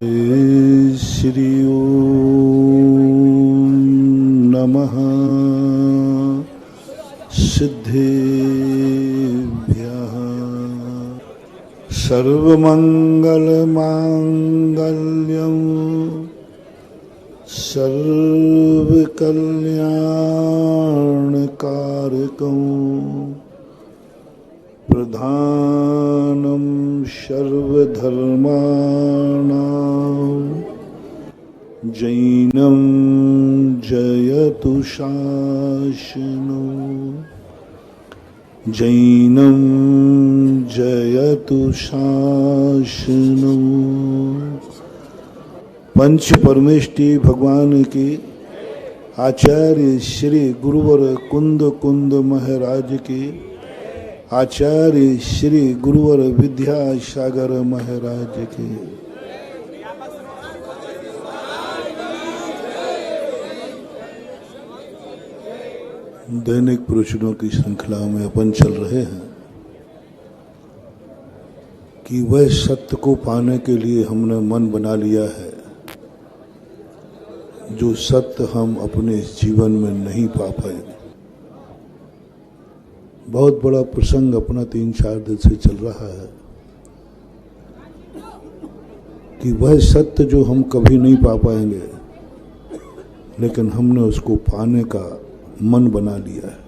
श्री ओम नमः सिद्धेभ्यः। सर्वमंगलमांगल्यं सर्वकल्याणकारकं प्रधानं सर्वधर्माणां जैनं जयतु शासनो जैनं जयतु शासनो। पंच परमेष्टि भगवान की आचार्य श्री गुरुवर कुंद कुंद महाराज की आचार्य श्री गुरुवर विद्यासागर महाराज की। दैनिक प्रवचनों की श्रृंखला में अपन चल रहे हैं कि वह सत्य को पाने के लिए हमने मन बना लिया है जो सत्य हम अपने जीवन में नहीं पा पाएंगे। बहुत बड़ा प्रसंग अपना 3-4 दिन से चल रहा है कि वह सत्य जो हम कभी नहीं पा पाएंगे लेकिन हमने उसको पाने का मन बना लिया है।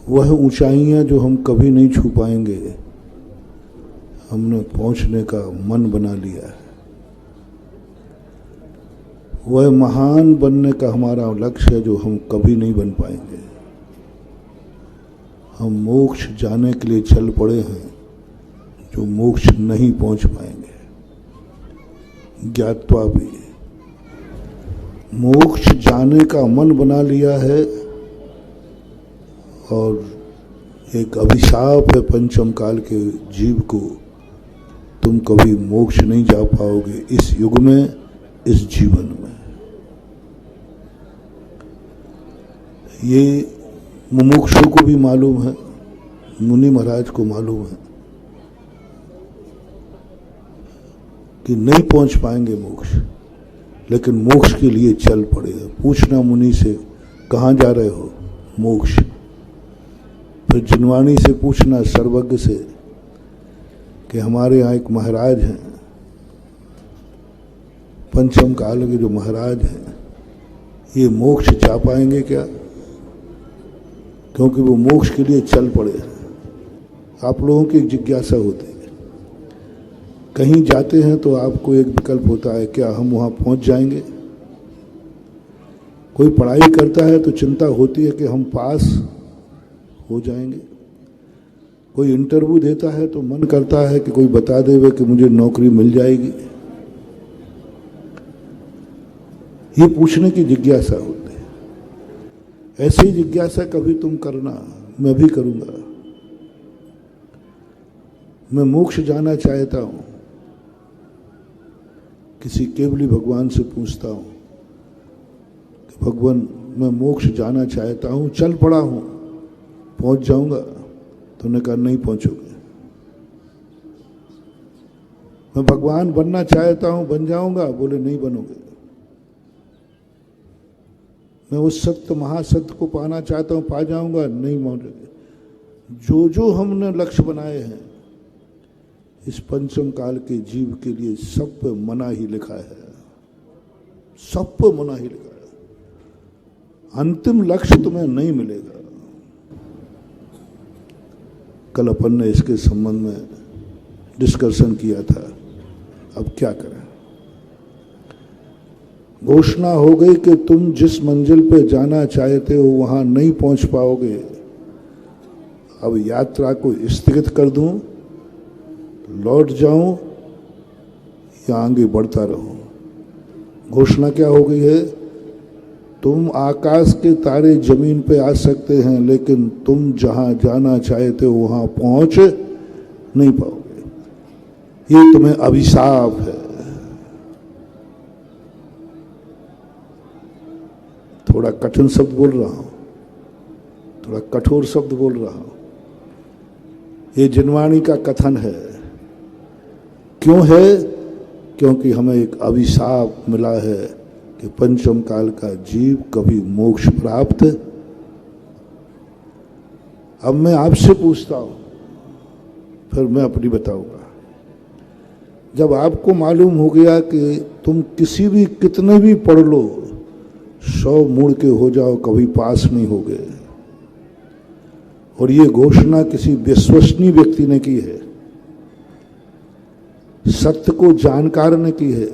वह ऊंचाइयां जो हम कभी नहीं छू पाएंगे हमने पहुंचने का मन बना लिया है। वह महान बनने का हमारा लक्ष्य है जो हम कभी नहीं बन पाएंगे। हम मोक्ष जाने के लिए चल पड़े हैं जो मोक्ष नहीं पहुंच पाएंगे। ज्ञात्वा भी मोक्ष जाने का मन बना लिया है और एक अभिशाप है पंचम काल के जीव को, तुम कभी मोक्ष नहीं जा पाओगे इस युग में, इस जीवन में। ये मुमुक्षु को भी मालूम है, मुनि महाराज को मालूम है कि नहीं पहुंच पाएंगे मोक्ष, लेकिन मोक्ष के लिए चल पड़े। पूछना मुनि से कहाँ जा रहे हो? मोक्ष। फिर जिनवाणी से पूछना सर्वज्ञ से कि हमारे यहाँ एक महाराज हैं, पंचम काल के जो महाराज हैं, ये मोक्ष जा पाएंगे क्या? क्योंकि वो मोक्ष के लिए चल पड़े। आप लोगों की एक जिज्ञासा होती है, कहीं जाते हैं तो आपको एक विकल्प होता है, क्या हम वहाँ पहुँच जाएंगे? कोई पढ़ाई करता है तो चिंता होती है कि हम पास हो जाएंगे। कोई इंटरव्यू देता है तो मन करता है कि कोई बता देवे कि मुझे नौकरी मिल जाएगी। ये पूछने की जिज्ञासा होती है। ऐसी जिज्ञासा कभी तुम करना, मैं भी करूंगा। मैं मोक्ष जाना चाहता हूं, किसी केवली भगवान से पूछता हूं कि भगवान मैं मोक्ष जाना चाहता हूं, चल पड़ा हूं, पहुंच जाऊंगा? तो उन्होंने कहा नहीं पहुंचोगे। मैं भगवान बनना चाहता हूं, बन जाऊंगा? बोले नहीं बनोगे। मैं उस सत्य महासत्य को पाना चाहता हूं, पा जाऊंगा? नहीं पहुंचोगे। जो जो हमने लक्ष्य बनाए हैं इस पंचम काल के जीव के लिए सब पे मना ही लिखा है, सब पे मना ही लिखा है। अंतिम लक्ष्य तुम्हें नहीं मिलेगा। कल अपन ने इसके संबंध में डिस्कशन किया था। अब क्या करें? घोषणा हो गई कि तुम जिस मंजिल पे जाना चाहते हो वहां नहीं पहुंच पाओगे। अब यात्रा को स्थगित कर दूं, लौट जाऊं या आगे बढ़ता रहूं? घोषणा क्या हो गई है? तुम आकाश के तारे जमीन पे आ सकते हैं लेकिन तुम जहां जाना चाहते हो वहां पहुंच नहीं पाओगे। ये तुम्हें अभिशाप है। थोड़ा कठिन शब्द बोल रहा हूं, थोड़ा कठोर शब्द बोल रहा हूं। ये जिनवाणी का कथन है क्यों है? क्योंकि हमें एक अभिशाप मिला है कि पंचम काल का जीव कभी मोक्ष प्राप्त। अब मैं आपसे पूछता हूं, फिर मैं अपनी बताऊंगा। जब आपको मालूम हो गया कि तुम कितने भी पढ़ लो, 100 मुड़ के हो जाओ, कभी पास नहीं होगे, और ये घोषणा किसी विश्वसनीय व्यक्ति ने की है, सत्य को जानकार ने की है,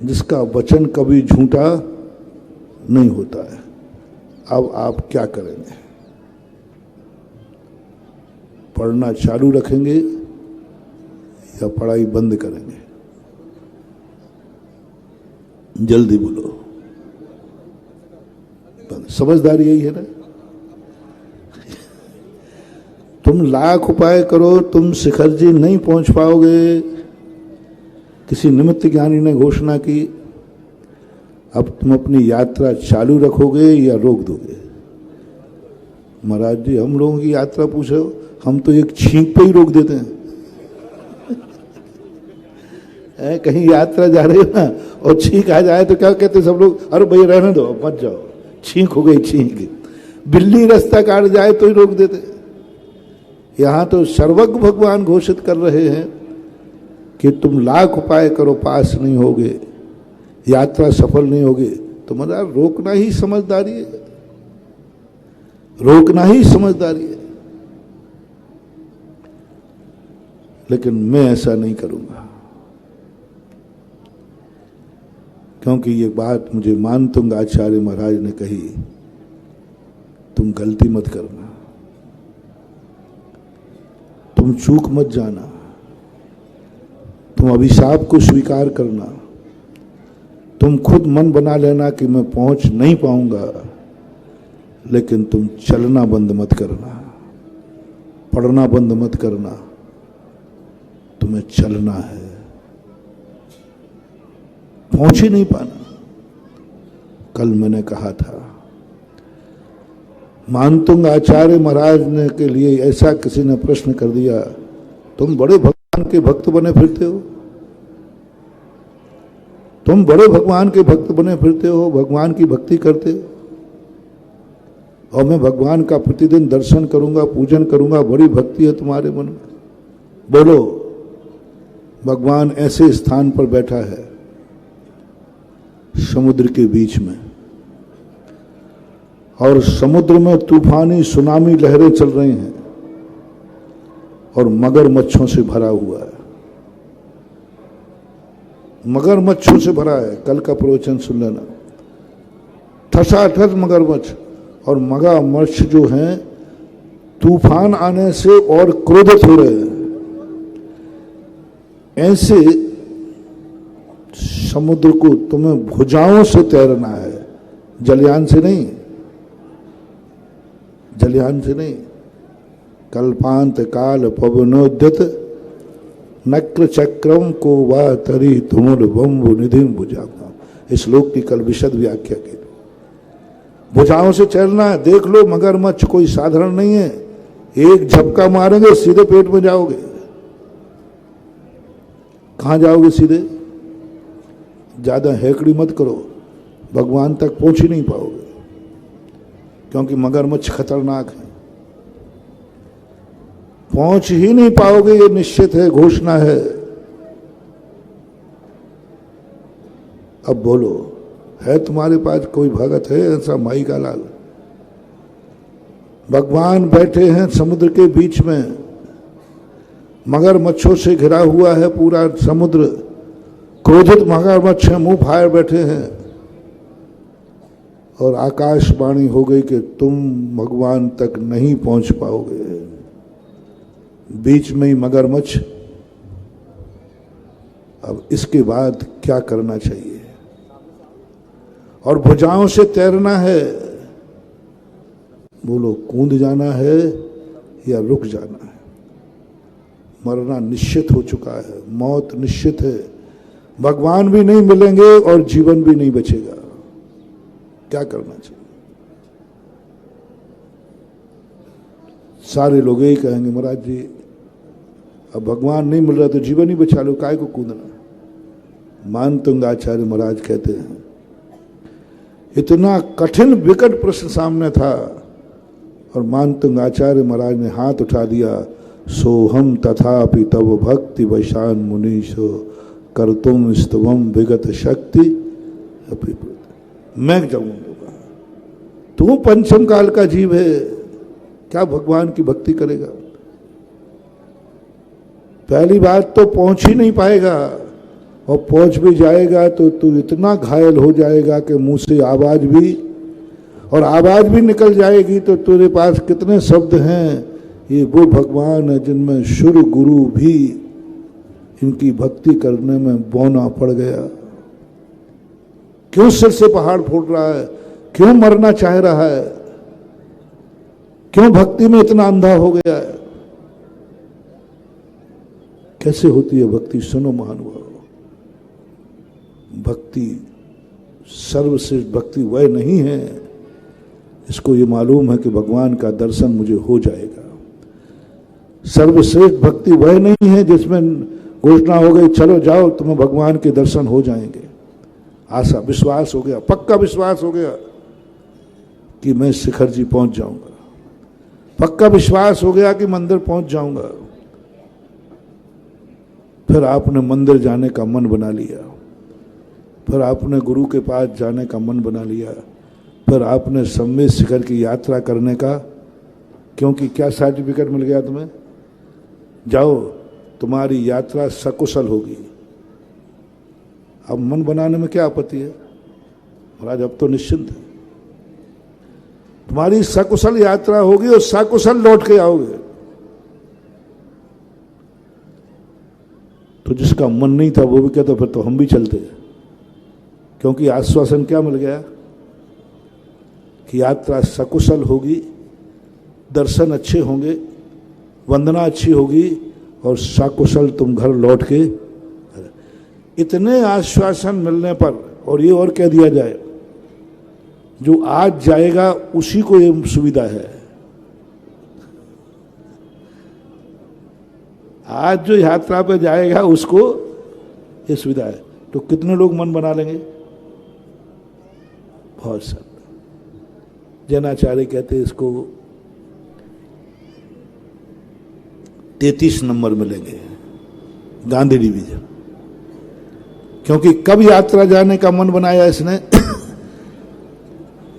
जिसका वचन कभी झूठा नहीं होता है, अब आप क्या करेंगे? पढ़ना चालू रखेंगे या पढ़ाई बंद करेंगे? जल्दी बोलो। समझदारी यही है ना? तुम लाख उपाय करो, तुम शिखर जी नहीं पहुंच पाओगे। किसी निमित्त ज्ञानी ने घोषणा की, अब तुम अपनी यात्रा चालू रखोगे या रोक दोगे? महाराज जी, हम लोगों की यात्रा पूछो, हम तो एक छींक पे ही रोक देते हैं। कहीं यात्रा जा रही है ना और छींक आ जाए तो क्या कहते सब लोग? अरे भैया रहने दो, मत जाओ, छींक हो गई छींक। बिल्ली रास्ता काट जाए तो ही रोक देते। यहां तो सर्वज्ञ भगवान घोषित कर रहे हैं कि तुम लाख उपाय करो, पास नहीं होगे, यात्रा सफल नहीं होगी। तो मतलब रोकना ही समझदारी है, रोकना ही समझदारी है। लेकिन मैं ऐसा नहीं करूंगा, क्योंकि ये बात मुझे मानतुंग आचार्य महाराज ने कही, तुम गलती मत करना, तुम चूक मत जाना, तुम अभिशाप को स्वीकार करना, तुम खुद मन बना लेना कि मैं पहुंच नहीं पाऊंगा, लेकिन तुम चलना बंद मत करना, पढ़ना बंद मत करना, तुम्हें चलना है, पहुंच ही नहीं पाना। कल मैंने कहा था, मानतुंग आचार्य महाराज ने के लिए ऐसा किसी ने प्रश्न कर दिया, तुम बड़े भगवान के भक्त बने फिरते हो, तुम बड़े भगवान के भक्त बने फिरते हो, भगवान की भक्ति करते हो, और मैं भगवान का प्रतिदिन दर्शन करूंगा, पूजन करूंगा, बड़ी भक्ति है तुम्हारे मन में। बोलो, भगवान ऐसे स्थान पर बैठा है समुद्र के बीच में, और समुद्र में तूफानी सुनामी लहरें चल रही हैं, और मगरमच्छों से भरा हुआ है, मगरमच्छों से भरा है। कल का प्रवचन सुन लेना, ठसाठस मगरमच्छ, और मगरमच्छ जो हैं तूफान आने से और क्रोधित हो रहे हैं। ऐसे समुद्र को तुम्हें भुजाओं से तैरना है, जलयान से नहीं, जलयान से नहीं। कल्पांत काल पवनोद्यत नक्र चक्रम को वा तरी धूल बम्बु निधि भुजाओं। इस श्लोक की कल विशद व्याख्या की। भुजाओं से चलना है। देख लो, मगरमच्छ कोई साधारण नहीं है, एक झपका मारेंगे सीधे पेट में जाओगे। कहां जाओगे? सीधे। ज्यादा हेकड़ी मत करो, भगवान तक पहुंच ही नहीं पाओगे, क्योंकि मगरमच्छ खतरनाक है, पहुंच ही नहीं पाओगे, ये निश्चित है, घोषणा है। अब बोलो, है तुम्हारे पास कोई भगत है ऐसा माई का लाल? भगवान बैठे हैं समुद्र के बीच में, मगरमच्छों से घिरा हुआ है पूरा समुद्र, क्रोधित मगरमच्छ मुंह फाड़ बैठे हैं, और आकाशवाणी हो गई कि तुम भगवान तक नहीं पहुंच पाओगे। बीच में ही मगरमच्छ। अब इसके बाद क्या करना चाहिए? और भुजाओं से तैरना है। बोलो, कूद जाना है या रुक जाना है? मरना निश्चित हो चुका है, मौत निश्चित है, भगवान भी नहीं मिलेंगे और जीवन भी नहीं बचेगा। क्या करना चाहिए? सारे लोग यही कहेंगे, महाराज जी अब भगवान नहीं मिल रहा तो जीवन ही बचा लो, काय को कूदना। मानतुंग आचार्य महाराज कहते हैं, इतना कठिन विकट प्रश्न सामने था और मानतुंग आचार्य महाराज ने हाथ उठा दिया, सोहम तथापि तव भक्ति वैशान मुनीशो कर तुम स्तवम विगत शक्ति। मैं जाऊंगा, तू पंचम काल का जीव है, क्या भगवान की भक्ति करेगा? पहली बात तो पहुंच ही नहीं पाएगा, और पहुंच भी जाएगा तो तू इतना घायल हो जाएगा कि मुंह से आवाज भी निकल जाएगी। तो तेरे पास कितने शब्द हैं, ये वो भगवान है जिनमें शुर गुरु भी इनकी भक्ति करने में बौना पड़ गया। क्यों सिर से पहाड़ फोड़ रहा है, क्यों मरना चाह रहा है, क्यों भक्ति में इतना अंधा हो गया है? कैसे होती है भक्ति? सुनो महानुभाव, भक्ति सर्वश्रेष्ठ भक्ति वह नहीं है, इसको ये मालूम है कि भगवान का दर्शन मुझे हो जाएगा। सर्वश्रेष्ठ भक्ति वह नहीं है जिसमें घोषणा हो गई चलो जाओ तुम्हें भगवान के दर्शन हो जाएंगे। आशा विश्वास हो गया, पक्का विश्वास हो गया कि मैं शिखर जी पहुंच जाऊंगा, पक्का विश्वास हो गया कि मंदिर पहुंच जाऊंगा। फिर आपने मंदिर जाने का मन बना लिया, फिर आपने गुरु के पास जाने का मन बना लिया, फिर आपने सम्मेद शिखर की यात्रा करने का, क्योंकि क्या सर्टिफिकेट मिल गया तुम्हें? जाओ तुम्हारी यात्रा सकुशल होगी। अब मन बनाने में क्या आपत्ति है? महाराज अब तो निश्चिंत है, तुम्हारी सकुशल यात्रा होगी और सकुशल लौट के आओगे। तो जिसका मन नहीं था वो भी कहता फिर तो हम भी चलते, क्योंकि आश्वासन क्या मिल गया कि यात्रा सकुशल होगी, दर्शन अच्छे होंगे, वंदना अच्छी होगी और सकुशल तुम घर लौट के। इतने आश्वासन मिलने पर और ये और कह दिया जाए जो आज जाएगा उसी को ये सुविधा है। आज जो यात्रा पे जाएगा उसको ये सुविधा है। तो कितने लोग मन बना लेंगे? बहुत सब। जैनाचार्य कहते हैं इसको 33 नंबर मिलेंगे गांधी डिवीजन। क्योंकि कब यात्रा जाने का मन बनाया इसने?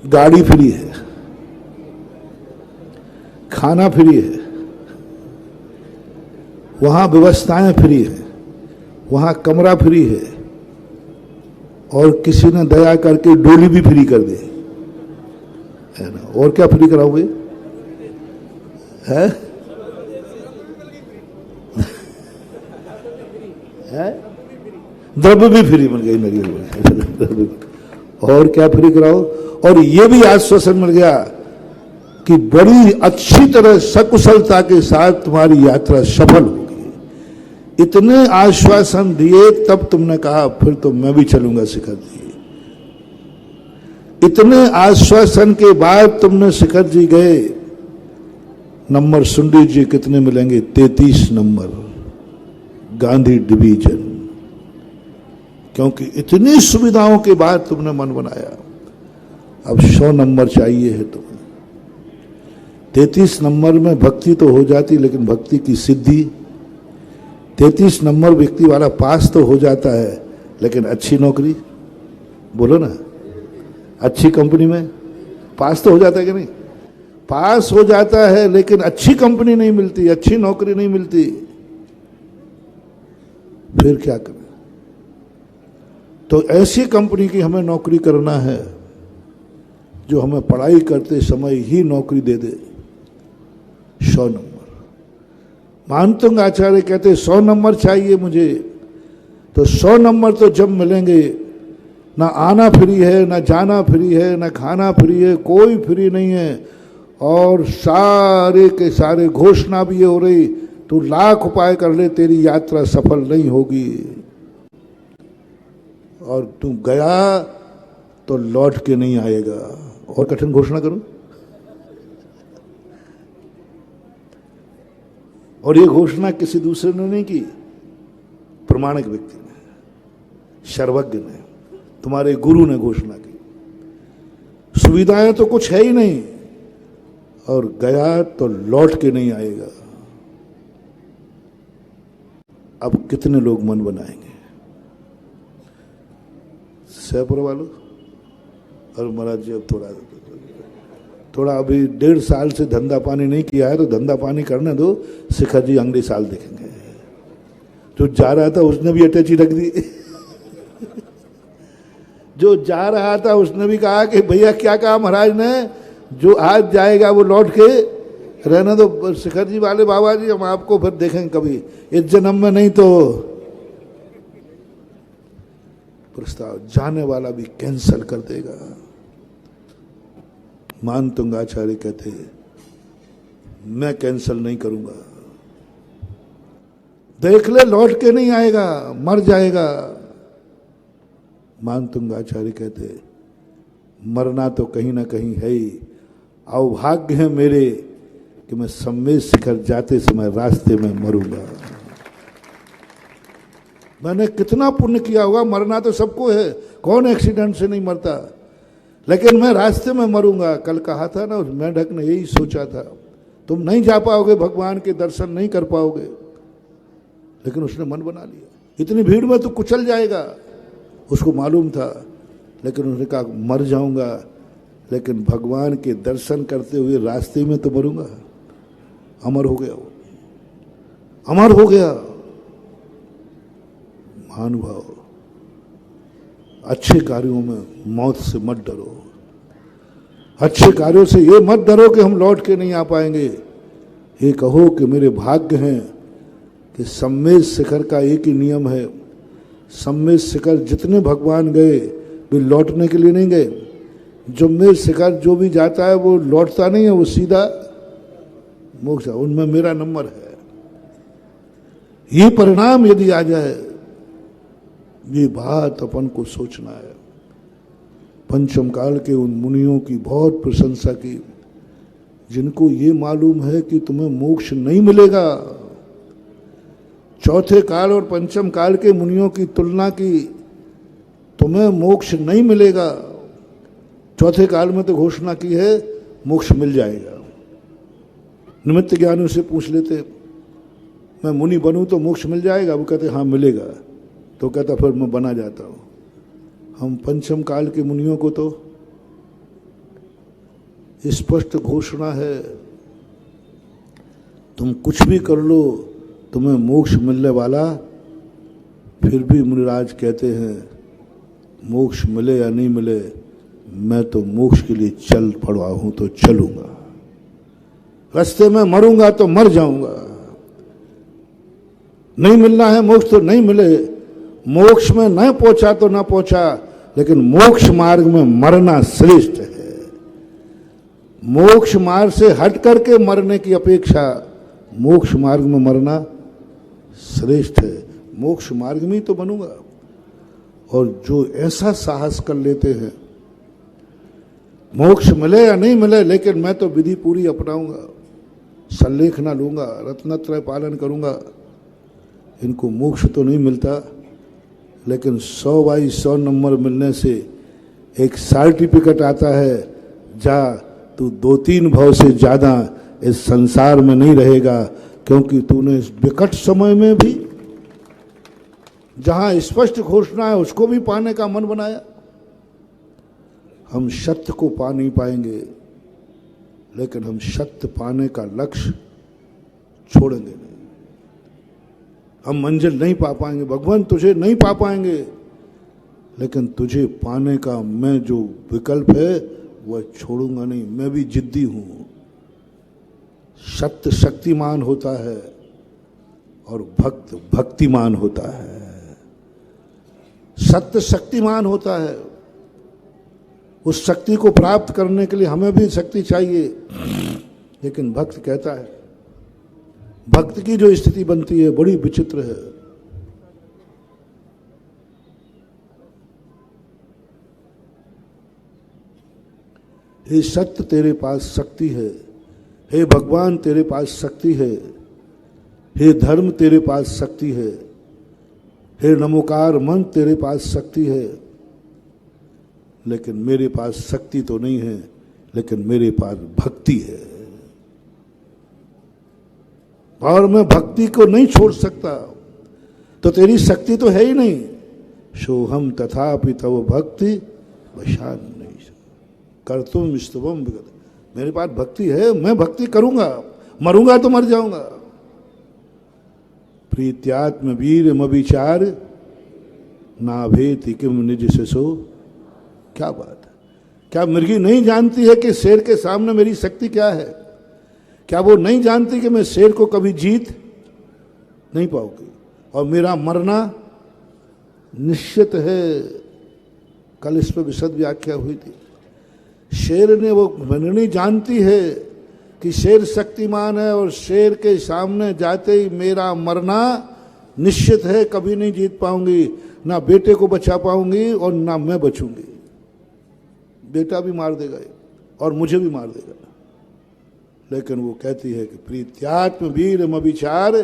गाड़ी फ्री है, खाना फ्री है, वहां व्यवस्थाएं फ्री है, वहां कमरा फ्री है, और किसी ने दया करके डोली भी फ्री कर दे, है ना? और क्या फ्री कराओगे? है? द्रव्य भी फ्री मिल गई मेरी। और क्या फ्री कराओ? और ये भी आश्वासन मिल गया कि बड़ी अच्छी तरह सकुशलता के साथ तुम्हारी यात्रा सफल होगी। इतने आश्वासन दिए तब तुमने कहा फिर तो मैं भी चलूंगा शिखर जी। इतने आश्वासन के बाद तुमने शिखर जी गए। नंबर सुन लीजिए कितने मिलेंगे? 33 नंबर गांधी डिवीजन। क्योंकि इतनी सुविधाओं के बाद तुमने मन बनाया। अब 100 नंबर चाहिए है तुम्हें। 33 नंबर में भक्ति तो हो जाती, लेकिन भक्ति की सिद्धि 33 नंबर व्यक्ति वाला पास तो हो जाता है, लेकिन अच्छी नौकरी, बोलो ना, अच्छी कंपनी में पास तो हो जाता है कि नहीं? पास हो जाता है लेकिन अच्छी कंपनी नहीं मिलती, अच्छी नौकरी नहीं मिलती। फिर क्या करें? तो ऐसी कंपनी की हमें नौकरी करना है जो हमें पढ़ाई करते समय ही नौकरी दे दे। 100 नंबर। मानतुंग आचार्य कहते 100 नंबर चाहिए मुझे। तो 100 नंबर तो जब मिलेंगे, ना आना फ्री है, ना जाना फ्री है, ना खाना फ्री है, कोई फ्री नहीं है, और सारे के सारे घोषणा भी ये हो रही तू लाख उपाय कर ले तेरी यात्रा सफल नहीं होगी, और तू गया तो लौट के नहीं आएगा। और कठिन घोषणा करूं? और ये घोषणा किसी दूसरे ने नहीं की, प्रमाणिक व्यक्ति ने, सर्वज्ञ ने, तुम्हारे गुरु ने घोषणा की। सुविधाएं तो कुछ है ही नहीं, और गया तो लौट के नहीं आएगा। अब कितने लोग मन बनाएंगे? सैपुर वालों, और महाराज जी अब थोड़ा अभी 1.5 साल से धंधा पानी नहीं किया है, तो धंधा पानी करने दो, शिखर जी अगले साल देखेंगे। जो जा रहा था उसने भी अटैची रख दी। जो जा रहा था उसने भी कहा कि भैया क्या कहा महाराज ने, जो आज जाएगा वो लौट के रहने दो। शिखर जी वाले बाबा जी हम आपको फिर देखेंगे कभी, इस जन्म में नहीं तो। प्रस्ताव जाने वाला भी कैंसल कर देगा। मानतुंग आचार्य कहते मैं कैंसल नहीं करूंगा। देख ले लौट के नहीं आएगा, मर जाएगा। मानतुंग आचार्य कहते मरना तो कहीं ना कहीं है ही। अवभाग्य है मेरे कि मैं सम्मेद शिखर जाते समय रास्ते में मरूंगा। मैंने कितना पुण्य किया होगा, मरना तो सबको है, कौन एक्सीडेंट से नहीं मरता, लेकिन मैं रास्ते में मरूंगा। कल कहा था ना उस मेंढक ने, यही सोचा था, तुम नहीं जा पाओगे, भगवान के दर्शन नहीं कर पाओगे, लेकिन उसने मन बना लिया। इतनी भीड़ में तो कुचल जाएगा, उसको मालूम था, लेकिन उसने कहा मर जाऊंगा, लेकिन भगवान के दर्शन करते हुए रास्ते में तो मरूंगा। अमर हो गया वो, अमर हो गया। महानुभाव, अच्छे कार्यों में मौत से मत डरो। अच्छे कार्यों से ये मत डरो कि हम लौट के नहीं आ पाएंगे। ये कहो कि मेरे भाग्य हैं कि सम्मेद शिखर का एक ही नियम है, सम्मेद शिखर जितने भगवान गए वे लौटने के लिए नहीं गए। सम्मेद शिखर जो भी जाता है वो लौटता नहीं है, वो सीधा मोक्ष। उनमें मेरा नंबर है। ये परिणाम यदि आ जाए, ये बात अपन को सोचना है। पंचम काल के उन मुनियों की बहुत प्रशंसा की, जिनको ये मालूम है कि तुम्हें मोक्ष नहीं मिलेगा। चौथे काल और पंचम काल के मुनियों की तुलना की, तुम्हें मोक्ष नहीं मिलेगा। चौथे काल में तो घोषणा की है मोक्ष मिल जाएगा। निमित्त ज्ञानियों से पूछ लेते, मैं मुनि बनूं तो मोक्ष मिल जाएगा? वो कहते हाँ मिलेगा। तो कहता फिर मैं बना जाता हूं। हम पंचम काल के मुनियों को तो स्पष्ट घोषणा है, तुम कुछ भी कर लो तुम्हें मोक्ष मिलने वाला। फिर भी मुनिराज कहते हैं मोक्ष मिले या नहीं मिले, मैं तो मोक्ष के लिए चल पड़ा हूं तो चलूंगा। रास्ते में मरूंगा तो मर जाऊंगा। नहीं मिलना है मोक्ष तो नहीं मिले, मोक्ष में न पहुंचा तो न पहुंचा, लेकिन मोक्ष मार्ग में मरना श्रेष्ठ है। मोक्ष मार्ग से हट करके मरने की अपेक्षा मोक्ष मार्ग में मरना श्रेष्ठ है। मोक्ष मार्ग में ही तो बनूंगा। और जो ऐसा साहस कर लेते हैं, मोक्ष मिले या नहीं मिले लेकिन मैं तो विधि पूरी अपनाऊंगा, सल्लेख ना लूंगा, रत्नत्रय पालन करूंगा, इनको मोक्ष तो नहीं मिलता, लेकिन 100/100 नंबर मिलने से एक सर्टिफिकेट आता है, जा तू 2-3 भव से ज्यादा इस संसार में नहीं रहेगा, क्योंकि तूने इस विकट समय में भी जहां स्पष्ट घोषणा है उसको भी पाने का मन बनाया। हम सत्य को पा नहीं पाएंगे, लेकिन हम सत्य पाने का लक्ष्य छोड़ेंगे नहीं। हम मंजिल नहीं पा पाएंगे, भगवान तुझे नहीं पा पाएंगे, लेकिन तुझे पाने का मैं जो विकल्प है वह छोड़ूंगा नहीं। मैं भी जिद्दी हूं। सत्य शक्तिमान होता है और भक्त भक्तिमान होता है। सत्य शक्तिमान होता है, उस शक्ति को प्राप्त करने के लिए हमें भी शक्ति चाहिए, लेकिन भक्त कहता है, भक्त की जो स्थिति बनती है बड़ी विचित्र है। हे सत्य तेरे पास शक्ति है, हे भगवान तेरे पास शक्ति है, हे धर्म तेरे पास शक्ति है, हे नमोकार मन तेरे पास शक्ति है, लेकिन मेरे पास शक्ति तो नहीं है, लेकिन मेरे पास भक्ति है और मैं भक्ति को नहीं छोड़ सकता। तो तेरी शक्ति तो है ही नहीं। सोहम तथापि तव भक्ति वशान नहीं कर तुम स्तवम विगत। मेरे पास भक्ति है, मैं भक्ति करूंगा, मरूंगा तो मर जाऊंगा। प्रीत्यात्म वीर मविचार नाभेति किम निज शिशो। क्या बात है, क्या मृगी नहीं जानती है कि शेर के सामने मेरी शक्ति क्या है? क्या वो नहीं जानती कि मैं शेर को कभी जीत नहीं पाऊंगी और मेरा मरना निश्चित है? कल इस पर विशद व्याख्या हुई थी। शेर ने वो मृगी जानती है कि शेर शक्तिमान है और शेर के सामने जाते ही मेरा मरना निश्चित है, कभी नहीं जीत पाऊंगी, ना बेटे को बचा पाऊंगी और ना मैं बचूंगी। बेटा भी मार देगा और मुझे भी मार देगा। लेकिन वो कहती है कि प्रीत्यात्म वीर मविचार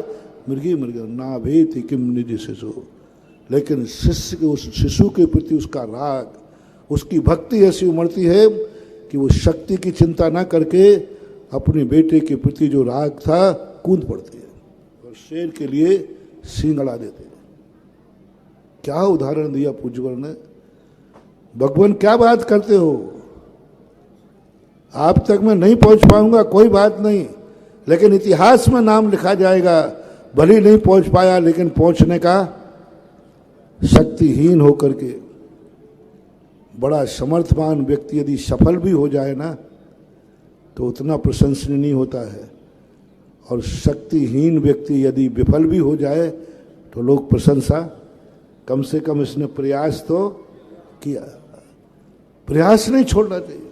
मृगी मृग ना भेति किम निज शिशु। लेकिन शिष्य के, उस शिशु के प्रति उसका राग, उसकी भक्ति ऐसी उमड़ती है कि वो शक्ति की चिंता ना करके अपने बेटे के प्रति जो राग था कूद पड़ती है और शेर के लिए सींग अड़ा देते हैं। क्या उदाहरण दिया पूज्यवर ने। भगवान क्या बात करते हो, आप तक मैं नहीं पहुंच पाऊंगा, कोई बात नहीं, लेकिन इतिहास में नाम लिखा जाएगा। भले नहीं पहुंच पाया लेकिन पहुंचने का शक्तिहीन होकर के बड़ा समर्थवान व्यक्ति यदि सफल भी हो जाए ना तो उतना प्रशंसनीय नहीं होता है, और शक्तिहीन व्यक्ति यदि विफल भी हो जाए तो लोग प्रशंसा, कम से कम इसने प्रयास तो किया। प्रयास नहीं छोड़ना चाहिए।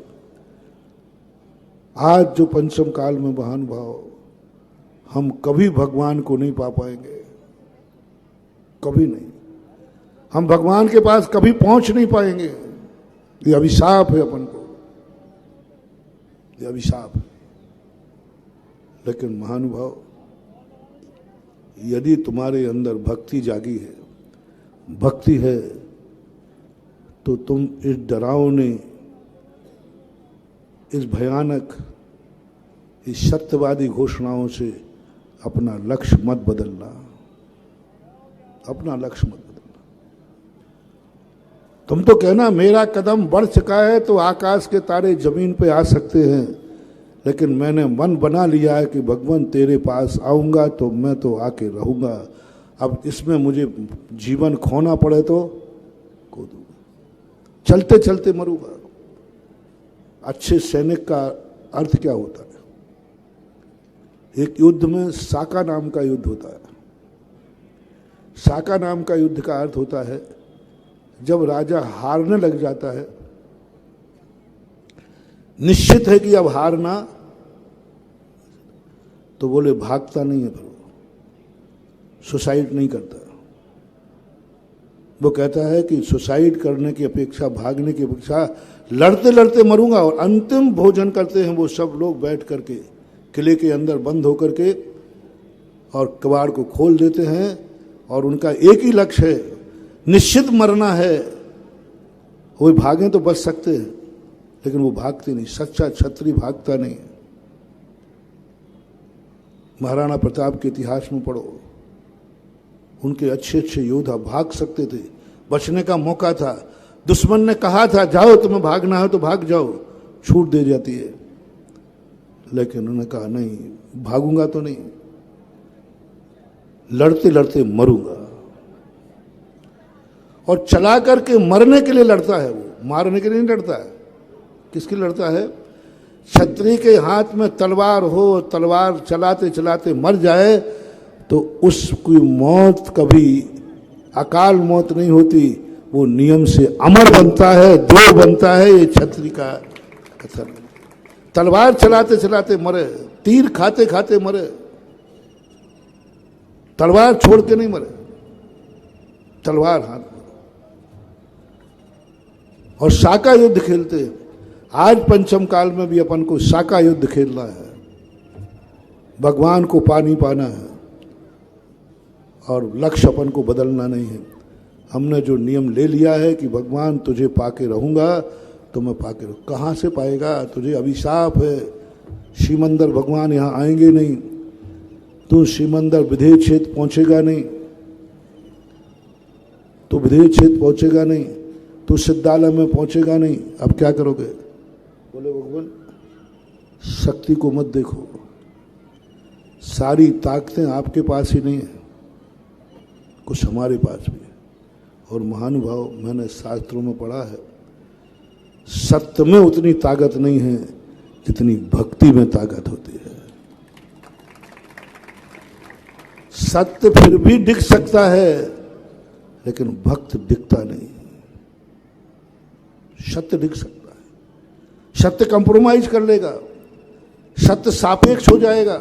आज जो पंचम काल में महानुभाव, हम कभी भगवान को नहीं पा पाएंगे, कभी नहीं। हम भगवान के पास कभी पहुंच नहीं पाएंगे। ये अभिशाप है अपन को, ये अभिशाप है। लेकिन महानुभाव, यदि तुम्हारे अंदर भक्ति जागी है, भक्ति है, तो तुम इस डरावने, इस भयानक, इस सत्यवादी घोषणाओं से अपना लक्ष्य मत बदलना, अपना लक्ष्य मत बदलना। तुम तो कहना मेरा कदम बढ़ चुका है तो आकाश के तारे जमीन पे आ सकते हैं, लेकिन मैंने मन बना लिया है कि भगवान तेरे पास आऊंगा तो मैं तो आके रहूंगा। अब इसमें मुझे जीवन खोना पड़े तो खो दूंगा, चलते चलते मरूंगा। अच्छे सैनिक का अर्थ क्या होता है? एक युद्ध में साका नाम का युद्ध होता है। साका नाम का युद्ध का अर्थ होता है जब राजा हारने लग जाता है, निश्चित है कि अब हारना, तो बोले भागता नहीं है, फिर सुसाइड नहीं करता। वो कहता है कि सुसाइड करने की अपेक्षा, भागने की अपेक्षा लड़ते लड़ते मरूंगा। और अंतिम भोजन करते हैं वो सब लोग बैठ करके किले के अंदर बंद होकर के, और कबाड़ को खोल देते हैं, और उनका एक ही लक्ष्य है, निश्चित मरना है। वो भागें तो बच सकते हैं, लेकिन वो भागते नहीं। सच्चा क्षत्रिय भागता नहीं। महाराणा प्रताप के इतिहास में पढ़ो, उनके अच्छे अच्छे योद्धा भाग सकते थे, बचने का मौका था। दुश्मन ने कहा था जाओ, तुम्हें भागना है तो भाग जाओ, छूट दे जाती है, लेकिन उन्होंने कहा नहीं, भागूंगा तो नहीं, लड़ते लड़ते मरूंगा। और चला करके मरने के लिए लड़ता है वो, मारने के लिए नहीं लड़ता है। किसके लिए लड़ता है? क्षत्रिय के हाथ में तलवार हो, तलवार चलाते चलाते मर जाए तो उसकी मौत कभी अकाल मौत नहीं होती, वो नियम से अमर बनता है, द्रोह बनता है। ये क्षत्रिय का कथन। तलवार चलाते चलाते मरे, तीर खाते खाते मरे, तलवार छोड़ के नहीं मरे, तलवार हाथ में। और साका युद्ध खेलते हैं। आज पंचम काल में भी अपन को साका युद्ध खेलना है, भगवान को पानी पाना है। और लक्ष्य अपन को बदलना नहीं है। हमने जो नियम ले लिया है कि भगवान तुझे पाके रहूँगा तो मैं पाके रहूँ, कहाँ से पाएगा? तुझे अभिशाप है, श्रीमंदर भगवान यहाँ आएंगे नहीं, तू श्रीमंदर विधेय क्षेत्र पहुँचेगा नहीं, तो विधेय क्षेत्र पहुँचेगा नहीं, तो सिद्धालय में पहुँचेगा नहीं। अब क्या करोगे? बोले भगवान शक्ति को मत देखो, सारी ताकतें आपके पास ही नहीं है, कुछ हमारे पास भी है। और महानुभाव, मैंने शास्त्रों में पढ़ा है, सत्य में उतनी ताकत नहीं है जितनी भक्ति में ताकत होती है। सत्य फिर भी दिख सकता है, लेकिन भक्त दिखता नहीं। सत्य दिख सकता है, सत्य कंप्रोमाइज कर लेगा, सत्य सापेक्ष हो जाएगा।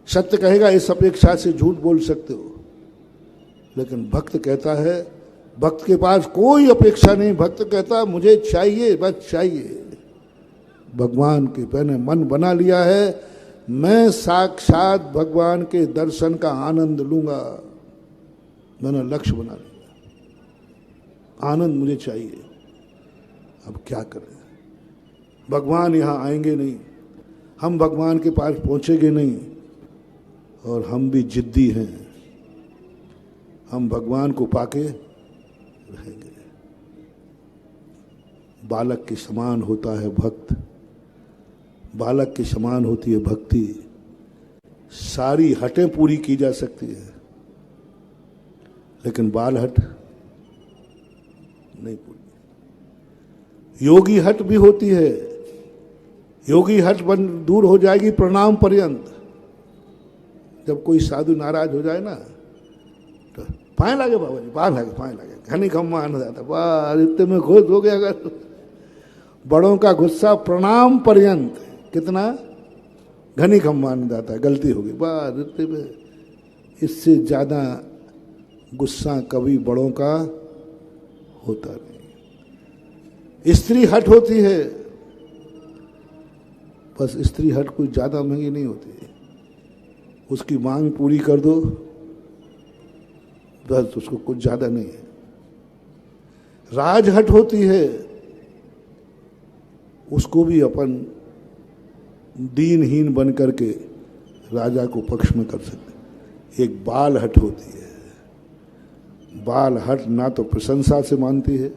सत्य कहेगा इस अपेक्षा से झूठ बोल सकते हो, लेकिन भक्त कहता है, भक्त के पास कोई अपेक्षा नहीं, भक्त कहता मुझे चाहिए, बस चाहिए। भगवान के मैंने मन बना लिया है, मैं साक्षात भगवान के दर्शन का आनंद लूंगा, मैंने लक्ष्य बना लिया, आनंद मुझे चाहिए। अब क्या करें? भगवान यहाँ आएंगे नहीं, हम भगवान के पास पहुँचेंगे नहीं, और हम भी जिद्दी हैं, हम भगवान को पाके रहेंगे। बालक के समान होता है भक्त, बालक के समान होती है भक्ति। सारी हटें पूरी की जा सकती है, लेकिन बाल हट नहीं पूरी। योगी हट भी होती है, योगी हट बन दूर हो जाएगी प्रणाम पर्यंत। जब कोई साधु नाराज हो जाए ना, तो पाए लागे बाबा जी, पाए लागे, पाए लागे, घनी खम्मा आना जाता, वाह इतने में खुश हो गया। अगर बड़ों का गुस्सा प्रणाम पर्यंत, कितना घनी खम्मा आना जाता है, गलती हो गई, वाह इतने में। इससे ज्यादा गुस्सा कभी बड़ों का होता नहीं। स्त्री हट होती है, बस स्त्री हट कोई ज्यादा महंगी नहीं होती, उसकी मांग पूरी कर दो बस, उसको कुछ ज्यादा नहीं है। राजहट होती है, उसको भी अपन दीनहीन बन करके राजा को पक्ष में कर सकते। एक बाल हट होती है, बाल हट ना तो प्रशंसा से मानती है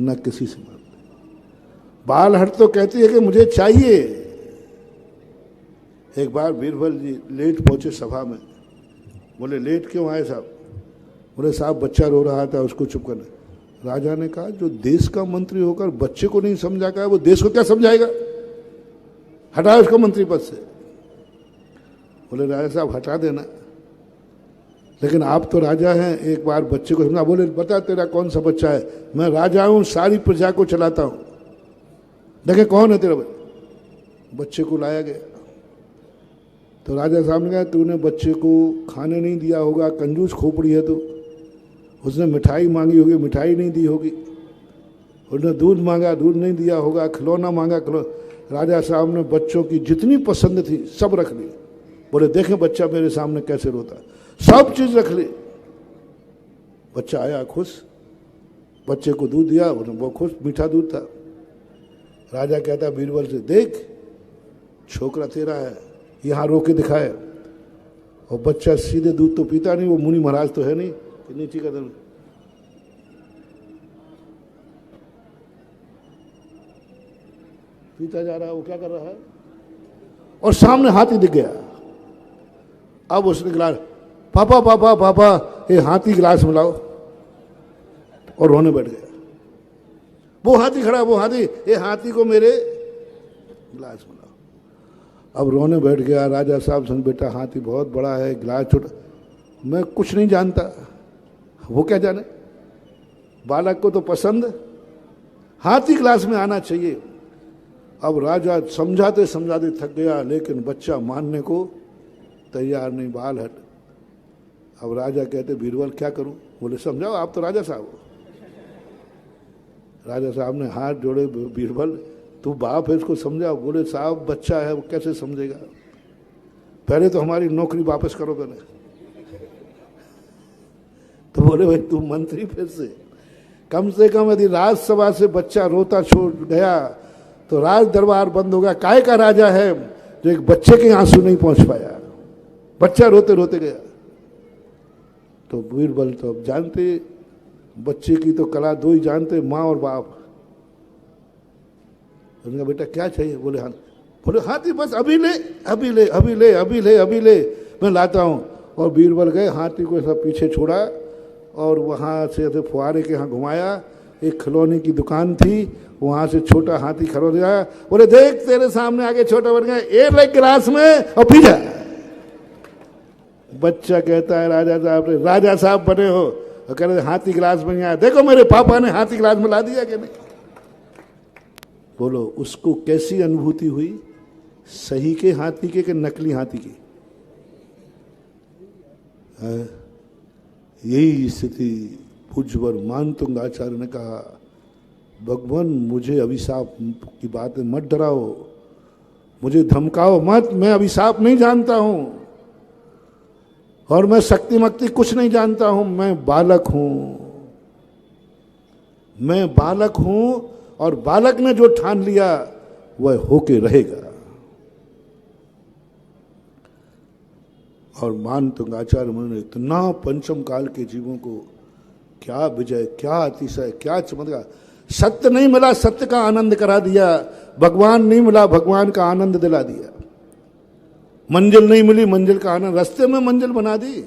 न किसी से मानती। बाल हट तो कहती है कि मुझे चाहिए। एक बार बीरबल जी लेट पहुंचे सभा में, बोले लेट क्यों आए साहब? बोले साहब बच्चा रो रहा था, उसको चुप करना। राजा ने कहा जो देश का मंत्री होकर बच्चे को नहीं समझा का है, वो देश को क्या समझाएगा? हटाओ उसको मंत्री पद से। बोले राजा साहब हटा देना, लेकिन आप तो राजा हैं, एक बार बच्चे को समझा। बोले बता तेरा कौन सा बच्चा है? मैं राजा हूं, सारी प्रजा को चलाता हूं। देखे कौन है तेरा बच्चे को लाया गया, तो राजा साहब ने कहा तूने बच्चे को खाने नहीं दिया होगा, कंजूस खोपड़ी है तू। उसने मिठाई मांगी होगी, मिठाई नहीं दी होगी। उसने दूध मांगा, दूध नहीं दिया होगा। खिलौना मांगा, राजा साहब ने बच्चों की जितनी पसंद थी सब रख ली। बोले देखें बच्चा मेरे सामने कैसे रोता, सब चीज रख ली। बच्चा आया खुश, बच्चे को दूध दिया, वो खुश, मीठा दूध था। राजा कहता बीरबल से देख छोकरा तेरा है, यहाँ रो के दिखाए। और बच्चा सीधे दूध तो पीता नहीं, वो मुनि महाराज तो है नहीं कि नीचे का दल पीता जा रहा है। वो क्या कर रहा है? और सामने हाथी दिख गया। अब उसने गिलास, पापा पापा पापा ये हाथी गिलास में लाओ, और रोने बैठ गया। वो हाथी खड़ा, वो हाथी, ये हाथी को मेरे गिलास में लाओ। अब रोने बैठ गया। राजा साहब सुन बेटा हाथी बहुत बड़ा है, गिलास छोटा। मैं कुछ नहीं जानता, वो क्या जाने, बालक को तो पसंद हाथी गिलास में आना चाहिए। अब राजा समझाते समझाते थक गया, लेकिन बच्चा मानने को तैयार नहीं, बाल हट। अब राजा कहते बीरबल क्या करूं? बोले समझाओ, आप तो राजा साहब हो। राजा साहब ने हाथ जोड़े, बीरबल तू बाप है, इसको समझाओ। बोले साहब बच्चा है, वो कैसे समझेगा? पहले तो हमारी नौकरी वापस करो पहले। तो बोले भाई तू मंत्री फिर से कम यदि राज्यसभा से बच्चा रोता छोड़ गया तो राज दरबार बंद होगा। काय का राजा है जो एक बच्चे के आंसू नहीं पहुंच पाया, बच्चा रोते रोते गया। तो बीरबल तो अब जानते, बच्चे की तो कला दो ही जानते, माँ और बाप। उनका बेटा क्या चाहिए? बोले हाथी बस अभी ले अभी ले अभी ले अभी ले अभी ले, मैं लाता हूँ। और बीरबल गए, हाथी को सब पीछे छोड़ा और वहाँ से फुहारे के यहाँ घुमाया। एक खिलौने की दुकान थी, वहाँ से छोटा हाथी खरीद गया। बोले देख तेरे सामने आगे छोटा बन गया, एक ले गिलास में और पी जा। बच्चा कहता है राजा साहब बने हो, और कह रहे हाथी गिलास में आया, देखो मेरे पापा ने हाथी गिलास में ला दिया कि नहीं। बोलो उसको कैसी अनुभूति हुई, सही के हाथी के कि नकली हाथी की? यही स्थिति पूज्यवर मानतुंग आचार्य ने कहा, भगवान मुझे अभिशाप की बात मत डराओ, मुझे धमकाओ मत, मैं अभिशाप नहीं जानता हूं और मैं शक्ति मक्ति कुछ नहीं जानता हूं, मैं बालक हूं, मैं बालक हूं और बालक ने जो ठान लिया वह होके रहेगा। और मानतुंग आचार्य मुनि ने इतना पंचम काल के जीवों को क्या विजय, क्या अतिशय, क्या चमत्कार। सत्य नहीं मिला, सत्य का आनंद करा दिया। भगवान नहीं मिला, भगवान का आनंद दिला दिया। मंजिल नहीं मिली, मंजिल का आनंद, रास्ते में मंजिल बना दी।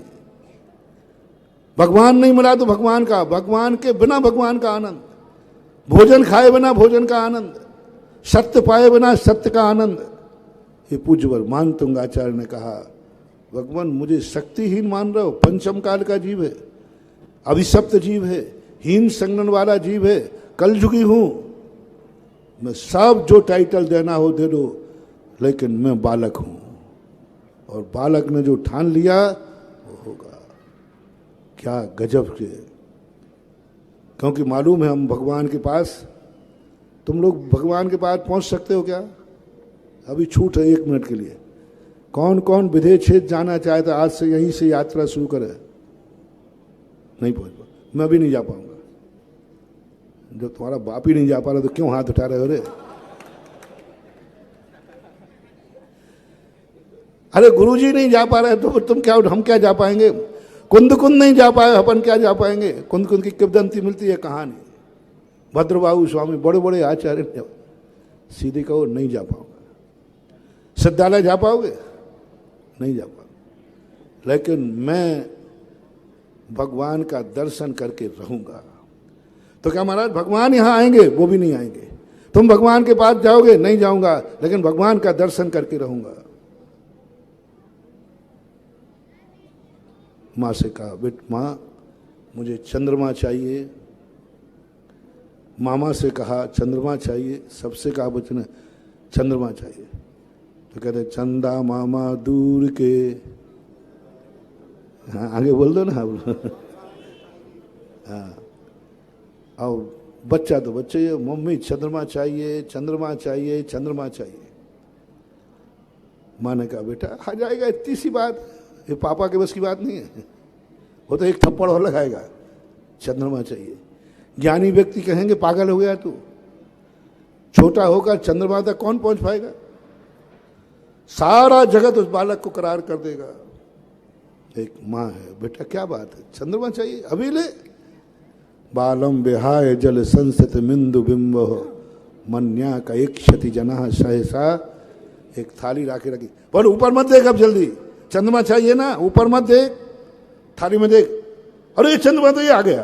भगवान नहीं मिला तो भगवान का, भगवान के बिना भगवान का आनंद, भोजन खाए बिना भोजन का आनंद, सत्य पाए बिना सत्य का आनंद। ये पूज्यवर मानतुंग आचार्य ने कहा, भगवान मुझे शक्तिहीन मान रहे हो, पंचम काल का जीव है, अभिशप्त जीव है, हीन संगन वाला जीव है, कलयुगी हूं, मैं सब जो टाइटल देना हो दे दो, लेकिन मैं बालक हूं और बालक ने जो ठान लिया वो होगा। क्या गजब के, क्योंकि मालूम है हम भगवान के पास, तुम लोग भगवान के पास पहुंच सकते हो क्या? अभी छूट है 1 मिनट के लिए। कौन कौन विदेह क्षेत्र जाना चाहता आज से यहीं से यात्रा शुरू करे? नहीं पहुंच पा, मैं भी नहीं जा पाऊंगा। जब तुम्हारा बाप ही नहीं जा पा रहा तो क्यों हाथ उठा रहे हो रे? अरे गुरुजी नहीं जा पा रहे तो तुम क्या, हम क्या जा पाएंगे? कुंद कुंद नहीं जा पाए, अपन क्या जा पाएंगे? कुंद कुंद की किंवदंती मिलती है कहानी, भद्रबाहु स्वामी बड़े बड़े आचार्य, सीधे कहो नहीं जा पाऊंगा। सिद्धालय जा पाओगे? नहीं जा पाओगे। लेकिन मैं भगवान का दर्शन करके रहूंगा। तो क्या महाराज भगवान यहां आएंगे? वो भी नहीं आएंगे। तुम भगवान के पास जाओगे? नहीं जाऊंगा, लेकिन भगवान का दर्शन करके रहूंगा। माँ से कहा, बेट माँ मुझे चंद्रमा चाहिए। मामा से कहा चंद्रमा चाहिए। सबसे कहा बच्चे ने चंद्रमा चाहिए। तो कहते चंदा मामा दूर के, हाँ आगे बोल दो ना। हाँ, और बच्चा तो बच्चे, मम्मी चंद्रमा चाहिए, चंद्रमा चाहिए, चंद्रमा चाहिए। माँ ने कहा बेटा आ जाएगा, इतनी सी बात, ये पापा के बस की बात नहीं है। वो तो एक थप्पड़ और लगाएगा, चंद्रमा चाहिए। ज्ञानी व्यक्ति कहेंगे पागल हो गया तू, छोटा होकर चंद्रमा तक कौन पहुंच पाएगा? सारा जगत उस बालक को करार कर देगा। एक माँ है, बेटा क्या बात है, चंद्रमा चाहिए, अभी ले। बालम विहाय जल संसत मिंदु बिंब मन्या का एक क्षति जना सहसा। एक थाली राखी रखी, पर ऊपर मत देख, अब जल्दी चंद्रमा चाहिए ना, ऊपर मत देख, थाली में देख। अरे चंद्रमा तो ये आ गया।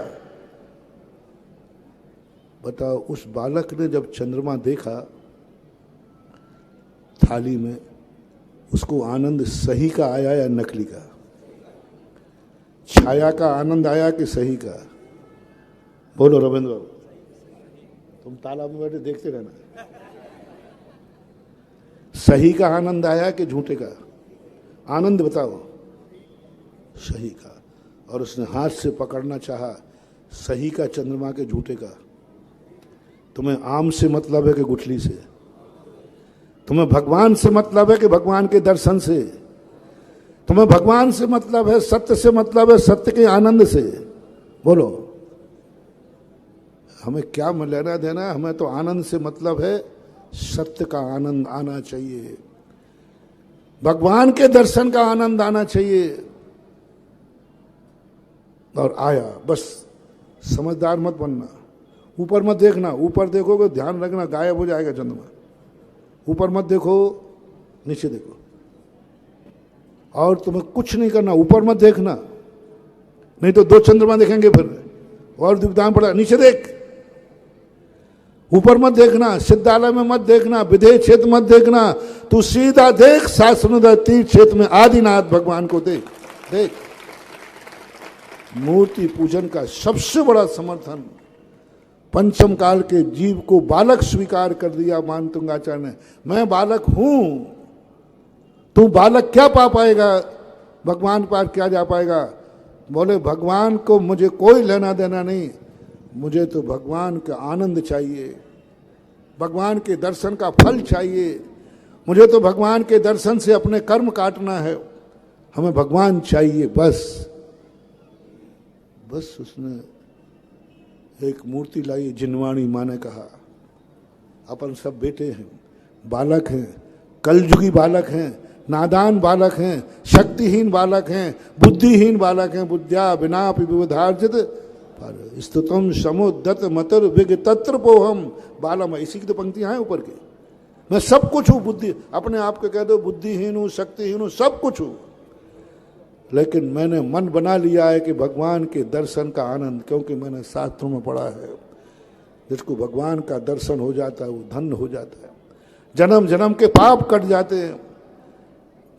बताओ उस बालक ने जब चंद्रमा देखा थाली में, उसको आनंद सही का आया या नकली का? छाया का आनंद आया कि सही का? बोलो रविंद्र बाबू, तुम तालाब में बैठे देखते रहना। सही का आनंद आया कि झूठे का आनंद? बताओ सही का। और उसने हाथ से पकड़ना चाहा, सही का चंद्रमा के झूठे का? तुम्हें आम से मतलब है कि गुठली से? तुम्हें भगवान से मतलब है कि भगवान के दर्शन से? तुम्हें भगवान से मतलब है, सत्य से मतलब है, सत्य के आनंद से। बोलो, हमें क्या लेना देना है? हमें तो आनंद से मतलब है, सत्य का आनंद आना चाहिए, भगवान के दर्शन का आनंद आना चाहिए। और आया, बस समझदार मत बनना, ऊपर मत देखना। ऊपर देखोगे ध्यान रखना गायब हो जाएगा चंद्रमा। ऊपर मत देखो, नीचे देखो। और तुम्हें कुछ नहीं करना, ऊपर मत देखना, नहीं तो 2 चंद्रमा देखेंगे फिर, और दुविधा पड़ा। नीचे देख, ऊपर मत देखना, सिद्धालय में मत देखना, विदेह क्षेत्र मत देखना, तू सीधा देख शास्त्र तीर्थ क्षेत्र में आदिनाथ भगवान को देख। देख, मूर्ति पूजन का सबसे बड़ा समर्थन पंचम काल के जीव को बालक स्वीकार कर दिया मानतुंगाचार्य ने। मैं बालक हूं, तू बालक क्या पा पाएगा, भगवान पार क्या जा पाएगा? बोले भगवान को मुझे कोई लेना देना नहीं, मुझे तो भगवान का आनंद चाहिए, भगवान के दर्शन का फल चाहिए, मुझे तो भगवान के दर्शन से अपने कर्म काटना है, हमें भगवान चाहिए बस। बस उसने एक मूर्ति लाई, जिनवाणी माँ ने कहा अपन सब बेटे हैं, बालक हैं, कलयुगी बालक हैं, नादान बालक हैं, शक्तिहीन बालक हैं, बुद्धिहीन बालक हैं, बुद्ध्या बिना विविधार्जित स्तुतम समुद्दत मतर विग तत्र पोहम बालम। इसी की तो पंक्तियां हैं ऊपर की। मैं सब कुछ हूं, बुद्धि अपने आप को कह दो बुद्धिहीन हूं, शक्तिहीन हूं, सब कुछ हूं, लेकिन मैंने मन बना लिया है कि भगवान के दर्शन का आनंद, क्योंकि मैंने शास्त्रों में पढ़ा है जिसको भगवान का दर्शन हो जाता है वो धन्य हो जाता है, जन्म जन्म के पाप कट जाते हैं,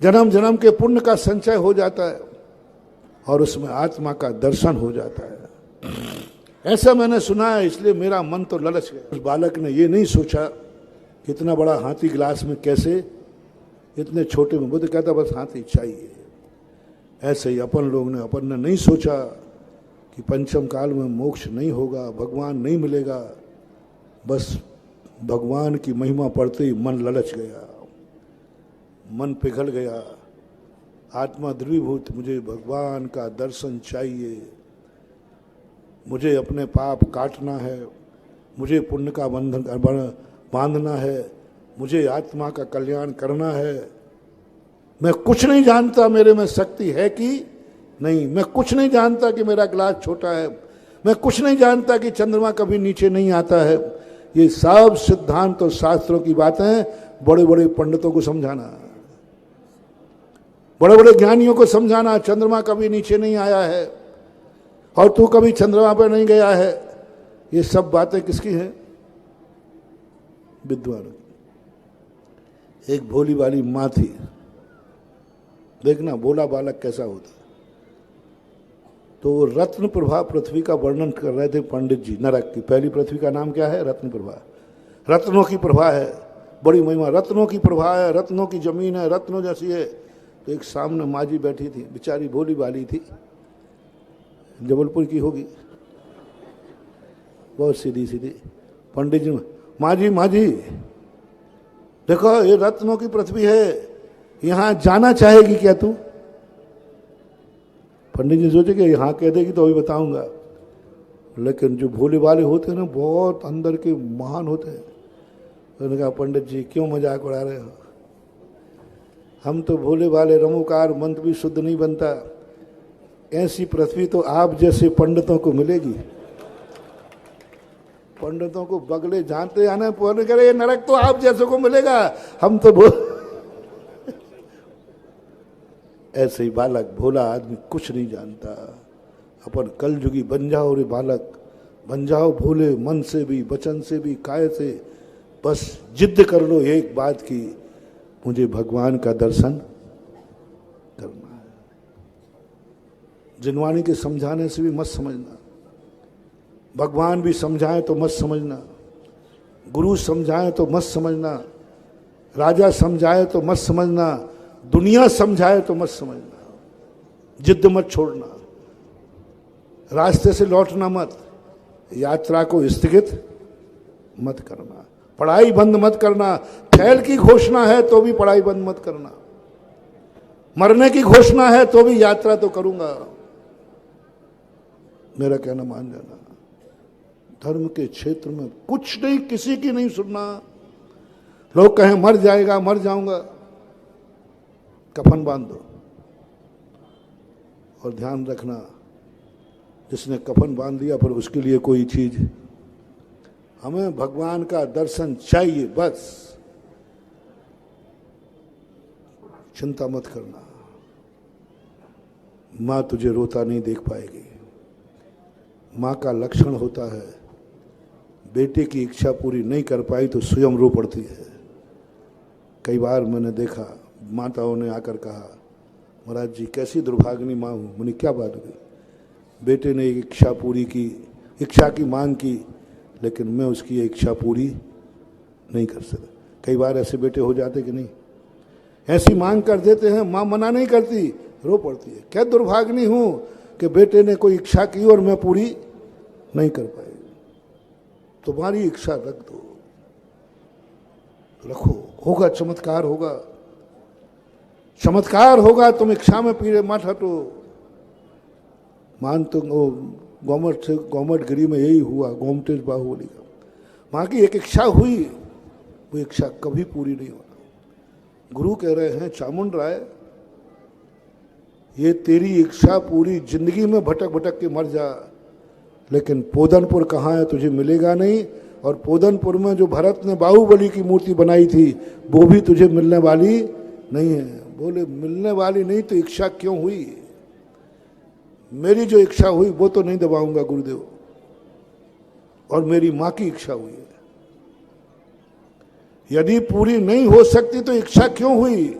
जन्म जन्म के पुण्य का संचय हो जाता है और उसमें आत्मा का दर्शन हो जाता है। ऐसा मैंने सुना है, इसलिए मेरा मन तो ललच गया। उस बालक ने ये नहीं सोचा कि इतना बड़ा हाथी गिलास में कैसे, इतने छोटे में। बुद्ध कहता बस हाथी चाहिए। ऐसे ही अपन ने नहीं सोचा कि पंचम काल में मोक्ष नहीं होगा, भगवान नहीं मिलेगा। बस भगवान की महिमा पढ़ते ही मन ललच गया, मन पिघल गया, आत्मा द्रवीभूत। मुझे भगवान का दर्शन चाहिए, मुझे अपने पाप काटना है, मुझे पुण्य का बंधन बांधना है, मुझे आत्मा का कल्याण करना है। मैं कुछ नहीं जानता मेरे में शक्ति है कि नहीं, मैं कुछ नहीं जानता कि मेरा गिलास छोटा है, मैं कुछ नहीं जानता कि चंद्रमा कभी नीचे नहीं आता है। ये सब सिद्धांत और शास्त्रों की बातें बड़े बड़े पंडितों को समझाना, बड़े बड़े ज्ञानियों को समझाना, चंद्रमा कभी नीचे नहीं आया है और तू कभी चंद्रमा पर नहीं गया है, ये सब बातें किसकी हैं? विद्वान। एक भोली वाली माँ थी, देखना भोला बालक कैसा होता। तो वो रत्न प्रभा पृथ्वी का वर्णन कर रहे थे पंडित जी। नरक की पहली पृथ्वी का नाम क्या है? रत्न प्रभा। रत्नों की प्रभा है, बड़ी महिमा, रत्नों की प्रभा है, रत्नों की जमीन है, रत्नों जैसी है। तो एक सामने माँ जी बैठी थी, बेचारी भोली वाली थी, जबलपुर की होगी, बहुत सीधी सीधी। पंडित जी, माँ जी देखो ये रत्नों की पृथ्वी है, यहाँ जाना चाहेगी क्या तू? पंडित जी सोचे कि यहाँ कह देगी तो अभी बताऊंगा, लेकिन जो भोले वाले होते हैं ना, बहुत अंदर के महान होते हैं। उन्होंने कहा पंडित जी क्यों मजाक उड़ा रहे हो, हम तो भोले वाले, रमोकार मंत्र भी शुद्ध नहीं बनता, ऐसी पृथ्वी तो आप जैसे पंडितों को मिलेगी। पंडितों को बगले जानते आना, बोलने करे ये नरक तो आप जैसे को मिलेगा, हम तो ऐसे ही बालक भोला आदमी कुछ नहीं जानता। अपन कलयुगी बन जाओ रे बालक, बन जाओ भोले मन से भी, वचन से भी, काय से। बस जिद कर लो एक बात की, मुझे भगवान का दर्शन करना है। जिनवाणी के समझाने से भी मत समझना, भगवान भी समझाए तो मत समझना, गुरु समझाए तो मत समझना, राजा समझाए तो मत समझना, दुनिया समझाए तो मत समझना। जिद मत छोड़ना, रास्ते से लौटना मत, यात्रा को स्थगित मत करना, पढ़ाई बंद मत करना। फेल की घोषणा है तो भी पढ़ाई बंद मत करना। मरने की घोषणा है तो भी यात्रा तो करूंगा। मेरा कहना मान जाना। धर्म के क्षेत्र में कुछ नहीं, किसी की नहीं सुनना। लोग कहें मर जाएगा, मर जाऊंगा, कफन बांध दो। और ध्यान रखना, जिसने कफन बांध दिया फिर उसके लिए कोई चीज, हमें भगवान का दर्शन चाहिए बस। चिंता मत करना, मां तुझे रोता नहीं देख पाएगी। मां का लक्षण होता है बेटे की इच्छा पूरी नहीं कर पाई तो स्वयं रो पड़ती है। कई बार मैंने देखा माताओं ने आकर कहा, महाराज जी कैसी दुर्भाग्यनी माँ हूँ। मैंने क्या बात हुई? बेटे ने एक इच्छा पूरी की, इच्छा की मांग की, लेकिन मैं उसकी ये इच्छा पूरी नहीं कर सका। कई बार ऐसे बेटे हो जाते कि नहीं, ऐसी मांग कर देते हैं, माँ मना नहीं करती, रो पड़ती है। क्या दुर्भाग्यनी हूँ कि बेटे ने कोई इच्छा की और मैं पूरी नहीं कर पाई। तुम्हारी इच्छा रख दो, रखो, होगा चमत्कार, होगा चमत्कार होगा। तुम इच्छा में पीड़े मत हटो। मान तो गोमट गिरी में यही हुआ, गोमटेश बाहुबली का। मां की एक इच्छा हुई, वो इच्छा कभी पूरी नहीं होना। गुरु कह रहे हैं चामुंड राय, ये तेरी इच्छा पूरी जिंदगी में भटक भटक के मर जा, लेकिन पोदनपुर कहाँ है तुझे मिलेगा नहीं। और पोदनपुर में जो भरत ने बाहुबली की मूर्ति बनाई थी वो भी तुझे मिलने वाली नहीं है। बोले मिलने वाली नहीं तो इच्छा क्यों हुई? मेरी जो इच्छा हुई वो तो नहीं दबाऊंगा गुरुदेव, और मेरी मां की इच्छा हुई है। यदि पूरी नहीं हो सकती तो इच्छा क्यों हुई?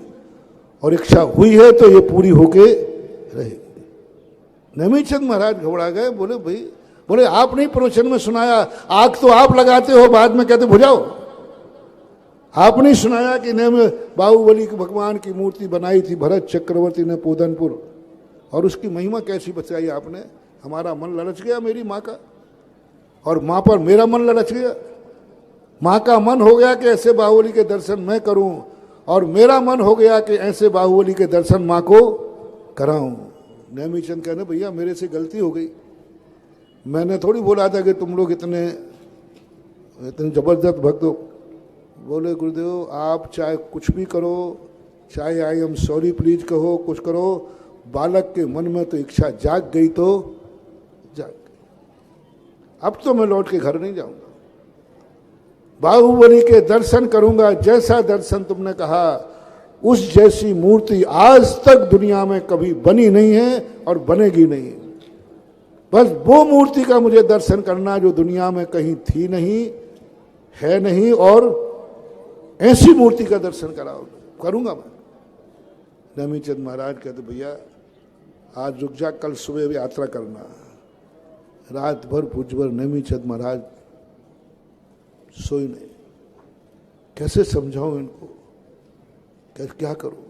और इच्छा हुई है तो ये पूरी होके रहेगी। नेमीचंद महाराज घबरा गए, बोले भाई, बोले आप नहीं प्रवचन में सुनाया, आग तो आप लगाते हो, बाद में कहते बुझाओ। आप नहीं सुनाया कि बाहुबली की भगवान की मूर्ति बनाई थी भरत चक्रवर्ती ने पोदनपुर, और उसकी महिमा कैसी बताई आपने? हमारा मन ललच गया मेरी माँ का, और माँ पर मेरा मन ललच गया। माँ का मन हो गया कि ऐसे बाहुबली के दर्शन मैं करूं, और मेरा मन हो गया कि ऐसे बाहुबली के दर्शन माँ को कराऊं। नेमीचंद कहने भैया मेरे से गलती हो गई, मैंने थोड़ी बोला था कि तुम लोग इतने जबरदस्त भक्त हो। बोले गुरुदेव आप चाहे कुछ भी करो, चाहे आई एम सॉरी प्लीज कहो, कुछ करो, बालक के मन में तो इच्छा जाग गई तो जाग गई। अब तो मैं लौट के घर नहीं जाऊंगा, बाहुबली के दर्शन करूंगा। जैसा दर्शन तुमने कहा उस जैसी मूर्ति आज तक दुनिया में कभी बनी नहीं है और बनेगी नहीं। बस वो मूर्ति का मुझे दर्शन करना जो दुनिया में कहीं थी नहीं, है नहीं, और ऐसी मूर्ति का दर्शन करूंगा मैं। नेमीचंद महाराज कहते भैया आज रुक जा, कल सुबह यात्रा करना। रात भर भुजभर नेमीचंद महाराज सोई नहीं। कैसे समझाऊं इनको, क्या करूं?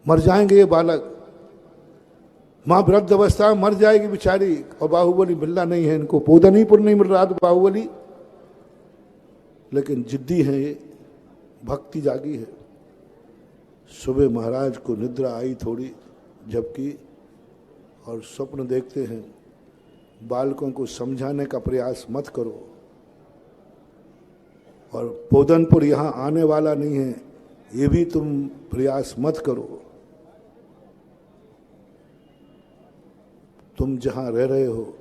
मर जाएंगे ये बालक, मां वृद्ध अवस्था में मर जाएगी बेचारी, और बाहुबली मिलना नहीं है इनको। पोदनीपुर नहीं मिल रहा तो बाहुबली, लेकिन जिद्दी है ये, भक्ति जागी है। सुबह महाराज को निद्रा आई थोड़ी झपकी, और स्वप्न देखते हैं बालकों को समझाने का प्रयास मत करो, और पोदनपुर यहाँ आने वाला नहीं है ये भी तुम प्रयास मत करो। तुम जहाँ रह रहे हो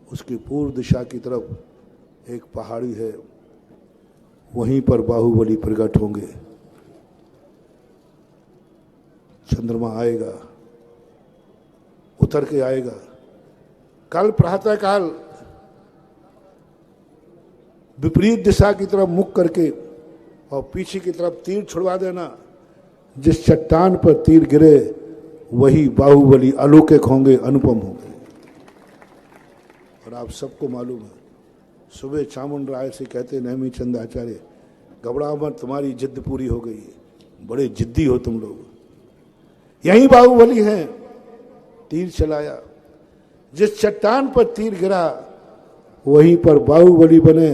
उसकी पूर्व दिशा की तरफ एक पहाड़ी है, वहीं पर बाहुबली प्रकट होंगे। चंद्रमा आएगा, उतर के आएगा। कल प्रातः काल विपरीत दिशा की तरफ मुख करके और पीछे की तरफ तीर छुड़वा देना। जिस चट्टान पर तीर गिरे वही बाहुबली अलौकिक होंगे, अनुपम होंगे। और आप सबको मालूम है, सुबह चामुंड राय से कहते नेमीचंद आचार्य घबराओ मत, तुम्हारी जिद पूरी हो गई है, बड़े जिद्दी हो तुम लोग। यही बाहुबली हैं। तीर चलाया, जिस चट्टान पर तीर गिरा वहीं पर बाहुबली बने।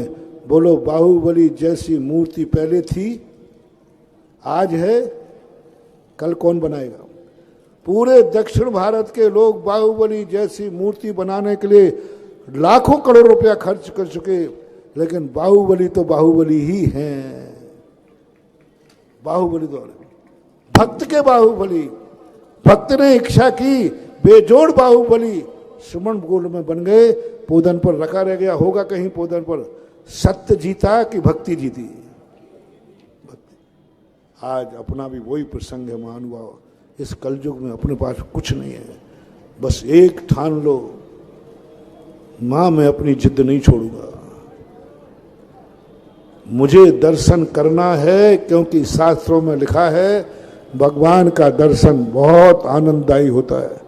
बोलो बाहुबली जैसी मूर्ति पहले थी, आज है, कल कौन बनाएगा? पूरे दक्षिण भारत के लोग बाहुबली जैसी मूर्ति बनाने के लिए लाखों करोड़ रुपया खर्च कर चुके, लेकिन बाहुबली तो बाहुबली ही हैं। बाहुबली तो भक्त के बाहुबली, भक्त ने इच्छा की, बेजोड़ बाहुबली सुमन गोल में बन गए। पोदन पर रखा रह गया होगा कहीं पोदन पर, सत्य जीता कि भक्ति जीती? भक्ति। आज अपना भी वही प्रसंग है महानुभाव। इस कलयुग में अपने पास कुछ नहीं है, बस एक ठान लो, मां मैं अपनी जिद नहीं छोड़ूंगा, मुझे दर्शन करना है, क्योंकि शास्त्रों में लिखा है भगवान का दर्शन बहुत आनंददायी होता है,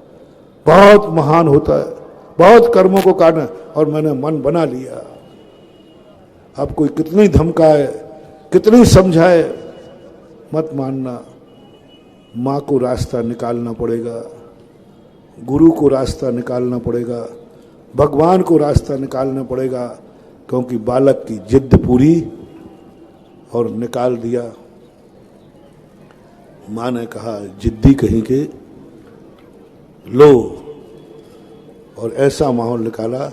बहुत महान होता है, बहुत कर्मों को काटना। और मैंने मन बना लिया। अब कोई कितनी धमकाए, कितनी समझाए, मत मानना। माँ को रास्ता निकालना पड़ेगा, गुरु को रास्ता निकालना पड़ेगा, भगवान को रास्ता निकालना पड़ेगा, क्योंकि बालक की जिद पूरी और निकाल दिया। माँ ने कहा जिद्दी कहीं के लो, और ऐसा माहौल निकाला।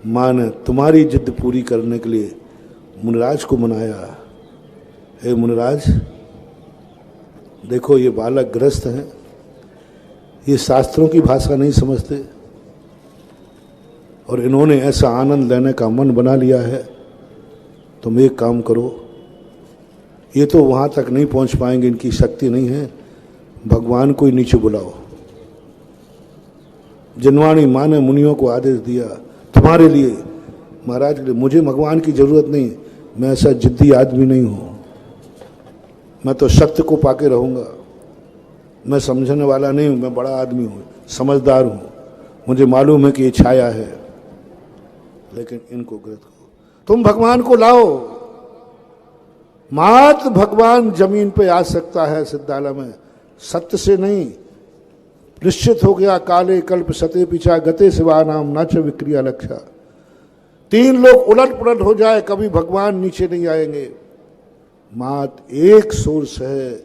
माँ ने तुम्हारी जिद पूरी करने के लिए मुनिराज को मनाया, हे मुनिराज देखो ये बालक ग्रस्त हैं, ये शास्त्रों की भाषा नहीं समझते, और इन्होंने ऐसा आनंद लेने का मन बना लिया है। तुम एक काम करो, ये तो वहाँ तक नहीं पहुँच पाएंगे, इनकी शक्ति नहीं है, भगवान को ही नीचे बुलाओ। जनवाणी माँ ने मुनियों को आदेश दिया, तुम्हारे लिए, महाराज के लिए, मुझे भगवान की जरूरत नहीं, मैं ऐसा जिद्दी आदमी नहीं हूँ, मैं तो सत्य को पाके रहूँगा, मैं समझने वाला नहीं हूँ, मैं बड़ा आदमी हूँ, समझदार हूँ, मुझे मालूम है कि ये छाया है, लेकिन इनको गलत करो, तुम भगवान को लाओ। मात्र भगवान जमीन पे आ सकता है सिद्धालय में, सत्य से नहीं। निश्चित हो गया काले कल्प सते पिछा गते शिवा नाम नाच विक्रिया लक्षा। तीन लोग उलट पुलट हो जाए, कभी भगवान नीचे नहीं आएंगे। मात्र एक सोर्स है,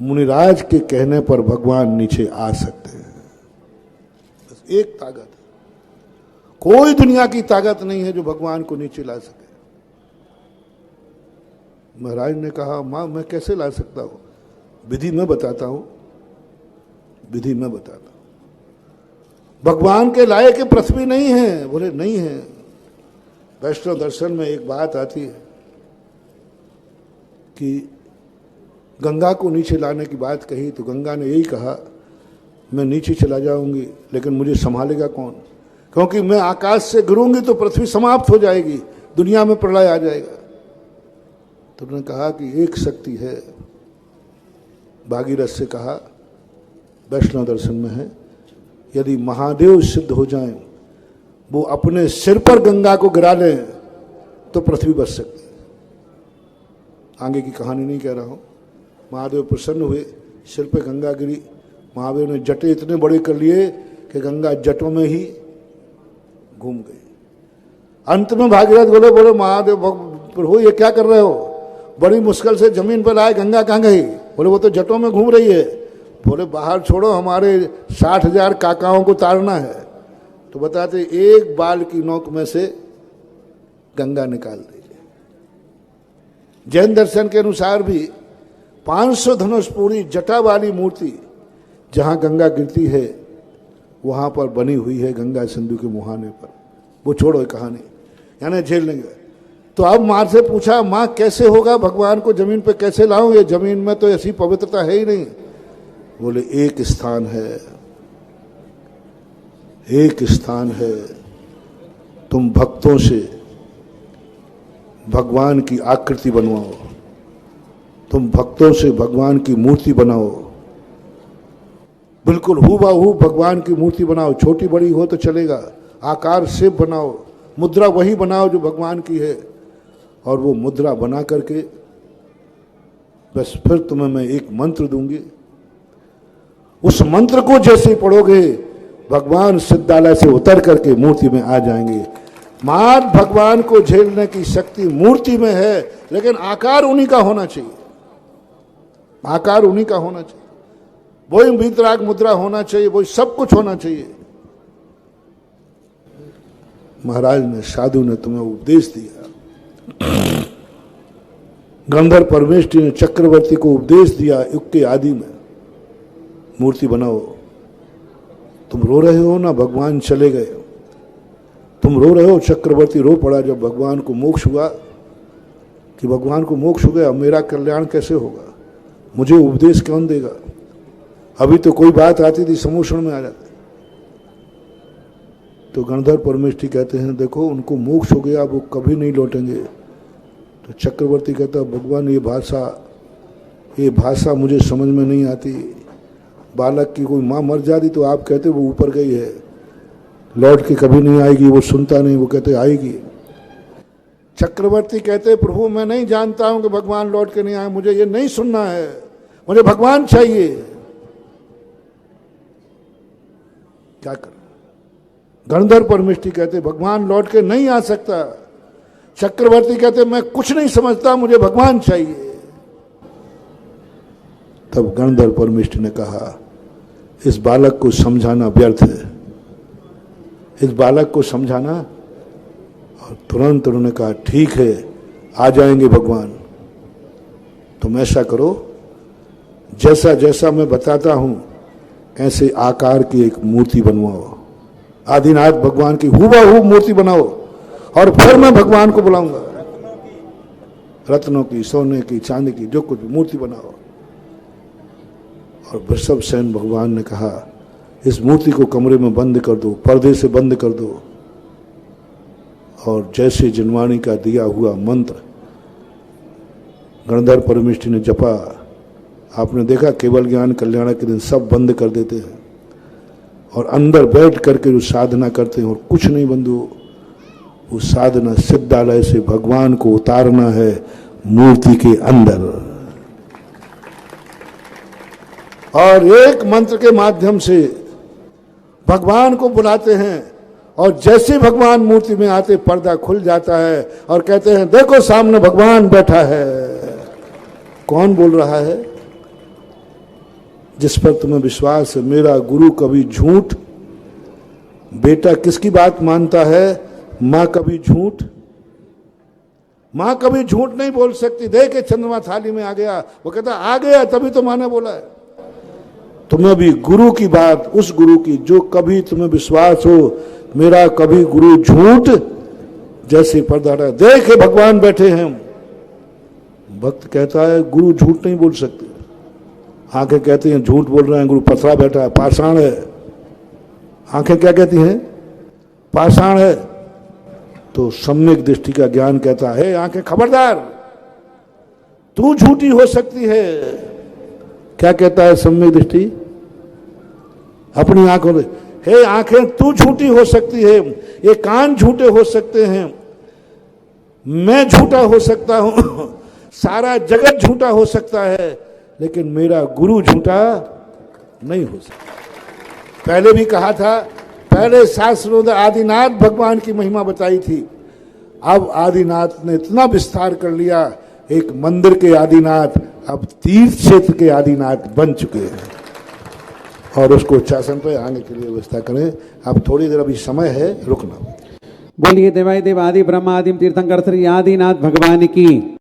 मुनिराज के कहने पर भगवान नीचे आ सकते हैं, बस एक ताकत है। कोई दुनिया की ताकत नहीं है जो भगवान को नीचे ला सके। महाराज ने कहा मां मैं कैसे ला सकता हूं? विधि मैं बताता हूं, विधि मैं बताता हूं। भगवान के लायक पृथ्वी नहीं है। बोले नहीं है। वैष्णव दर्शन में एक बात आती है कि गंगा को नीचे लाने की बात कही तो गंगा ने यही कहा मैं नीचे चला जाऊंगी, लेकिन मुझे संभालेगा कौन? क्योंकि मैं आकाश से गिरूंगी तो पृथ्वी समाप्त हो जाएगी, दुनिया में प्रलय आ जाएगा। तो उन्होंने कहा कि एक शक्ति है, भागीरथ से कहा, वैष्णव दर्शन में है, यदि महादेव सिद्ध हो जाएं, वो अपने सिर पर गंगा को गिरा लें तो पृथ्वी बच सकती है। आगे की कहानी नहीं कह रहा हूं। महादेव प्रसन्न हुए, सिर पे गंगा गिरी, महादेव ने जटे इतने बड़े कर लिए कि गंगा जटों में ही घूम गई। अंत में भागीरथ बोले महादेव प्रभु ये क्या कर रहे हो? बड़ी मुश्किल से जमीन पर लाए, गंगा कहाँ गई? बोले वो तो जटों में घूम रही है। बोले बाहर छोड़ो, हमारे 60,000 काकाओं को तारना है। तो बताते एक बाल की नोक में से गंगा निकाल दीजिए। जैन दर्शन के अनुसार भी 500 धनुष पूरी जटा वाली मूर्ति जहां गंगा गिरती है वहां पर बनी हुई है, गंगा सिंधु के मुहाने पर। वो छोड़ो कहानी, यानी झेल लेंगे। तो अब मां से पूछा, मां कैसे होगा, भगवान को जमीन पे कैसे लाऊं? ये जमीन में तो ऐसी पवित्रता है ही नहीं। बोले एक स्थान है, एक स्थान है, तुम भक्तों से भगवान की आकृति बनवाओ, तुम भक्तों से भगवान की मूर्ति बनाओ, बिल्कुल हूबहू भगवान की मूर्ति बनाओ, छोटी बड़ी हो तो चलेगा, आकार से बनाओ, मुद्रा वही बनाओ जो भगवान की है, और वो मुद्रा बना करके बस फिर तुम्हें मैं एक मंत्र दूंगी। उस मंत्र को जैसे पढ़ोगे भगवान सिद्धालय से उतर करके मूर्ति में आ जाएंगे। मार भगवान को झेलने की शक्ति मूर्ति में है, लेकिन आकार उन्हीं का होना चाहिए, आकार उन्हीं का होना चाहिए। वही वीतराग मुद्रा होना चाहिए, वही सब कुछ होना चाहिए। महाराज ने, साधु ने तुम्हें उपदेश दिया, गंधर्व परमेष्ठी ने चक्रवर्ती को उपदेश दिया, युग के आदि में मूर्ति बनाओ। तुम रो रहे हो ना, भगवान चले गए, तुम रो रहे हो, चक्रवर्ती रो पड़ा जब भगवान को मोक्ष हुआ कि भगवान को मोक्ष हो गया, मेरा कल्याण कैसे होगा, मुझे उपदेश कौन देगा। अभी तो कोई बात आती थी समोषण में आ जाते। तो गंधर्व परमेष्ठी कहते हैं देखो उनको मोक्ष हो गया, वो कभी नहीं लौटेंगे। तो चक्रवर्ती कहता भगवान ये भाषा मुझे समझ में नहीं आती। बालक की कोई माँ मर जाती तो आप कहते वो ऊपर गई है, लौट के कभी नहीं आएगी, वो सुनता नहीं, वो कहते आएगी। चक्रवर्ती कहते प्रभु मैं नहीं जानता हूं कि भगवान लौट के नहीं आए, मुझे ये नहीं सुनना है, मुझे भगवान चाहिए। क्या कर, गंधर्व परमेष्ठी कहते भगवान लौट के नहीं आ सकता। चक्रवर्ती कहते मैं कुछ नहीं समझता, मुझे भगवान चाहिए। तब गंधर्व परमेष्ठी ने कहा इस बालक को समझाना व्यर्थ है, इस बालक को समझाना। और तुरंत उन्होंने कहा ठीक है आ जाएंगे भगवान, तुम ऐसा करो जैसा जैसा मैं बताता हूं ऐसे आकार की एक मूर्ति बनवाओ, आदिनाथ भगवान की हूबहू मूर्ति बनाओ और फिर मैं भगवान को बुलाऊंगा। रत्नों की, सोने की, चांदी की, जो कुछ मूर्ति बनाओ। और वृषभ सेन भगवान ने कहा इस मूर्ति को कमरे में बंद कर दो, पर्दे से बंद कर दो। और जैसे जिनवाणी का दिया हुआ मंत्र गंधर्व परमेष्ठी ने जपा, आपने देखा केवल ज्ञान कल्याण के दिन सब बंद कर देते हैं और अंदर बैठ करके जो साधना करते हैं और कुछ नहीं बंधु, वो साधना सिद्धालय से भगवान को उतारना है मूर्ति के अंदर। और एक मंत्र के माध्यम से भगवान को बुलाते हैं और जैसे भगवान मूर्ति में आते पर्दा खुल जाता है और कहते हैं देखो सामने भगवान बैठा है। कौन बोल रहा है? जिस पर तुम्हें विश्वास है, मेरा गुरु कभी झूठ। बेटा किसकी बात मानता है? मां कभी झूठ, मां कभी झूठ नहीं बोल सकती। देखे चंद्रमा थाली में आ गया, वो कहता आ गया तभी तो मां ने बोला है। तुम्हें भी गुरु की बात, उस गुरु की जो कभी तुम्हें विश्वास हो मेरा कभी गुरु झूठ, जैसे पर्दा हटा देखे भगवान बैठे हैं। भक्त कहता है गुरु झूठ नहीं बोल सकते। आंखें कहती हैं झूठ बोल रहे हैं, गुरु पथरा बैठा है, पाषाण है। आंखें क्या कहती हैं? पाषाण है। तो सम्यक दृष्टि का ज्ञान कहता है आंखें खबरदार, तू झूठी हो सकती है। क्या कहता है सम्यक दृष्टि? अपनी आंखों में, हे आंखें तू झूठी हो सकती है, ये कान झूठे हो सकते हैं, मैं झूठा हो सकता हूं, सारा जगत झूठा हो सकता है, लेकिन मेरा गुरु झूठा नहीं हो सकता। पहले भी कहा था, पहले शास्त्रों ने आदिनाथ भगवान की महिमा बताई थी। अब आदिनाथ ने इतना विस्तार कर लिया, एक मंदिर के आदिनाथ अब तीर्थ क्षेत्र के आदिनाथ बन चुके हैं। और उसको उच्चासन पर आने के लिए व्यवस्था करें। अब थोड़ी देर अभी समय है, रुकना। बोलिए देवाय देव आदि ब्रह्म आदि तीर्थंकर श्री आदिनाथ भगवान की।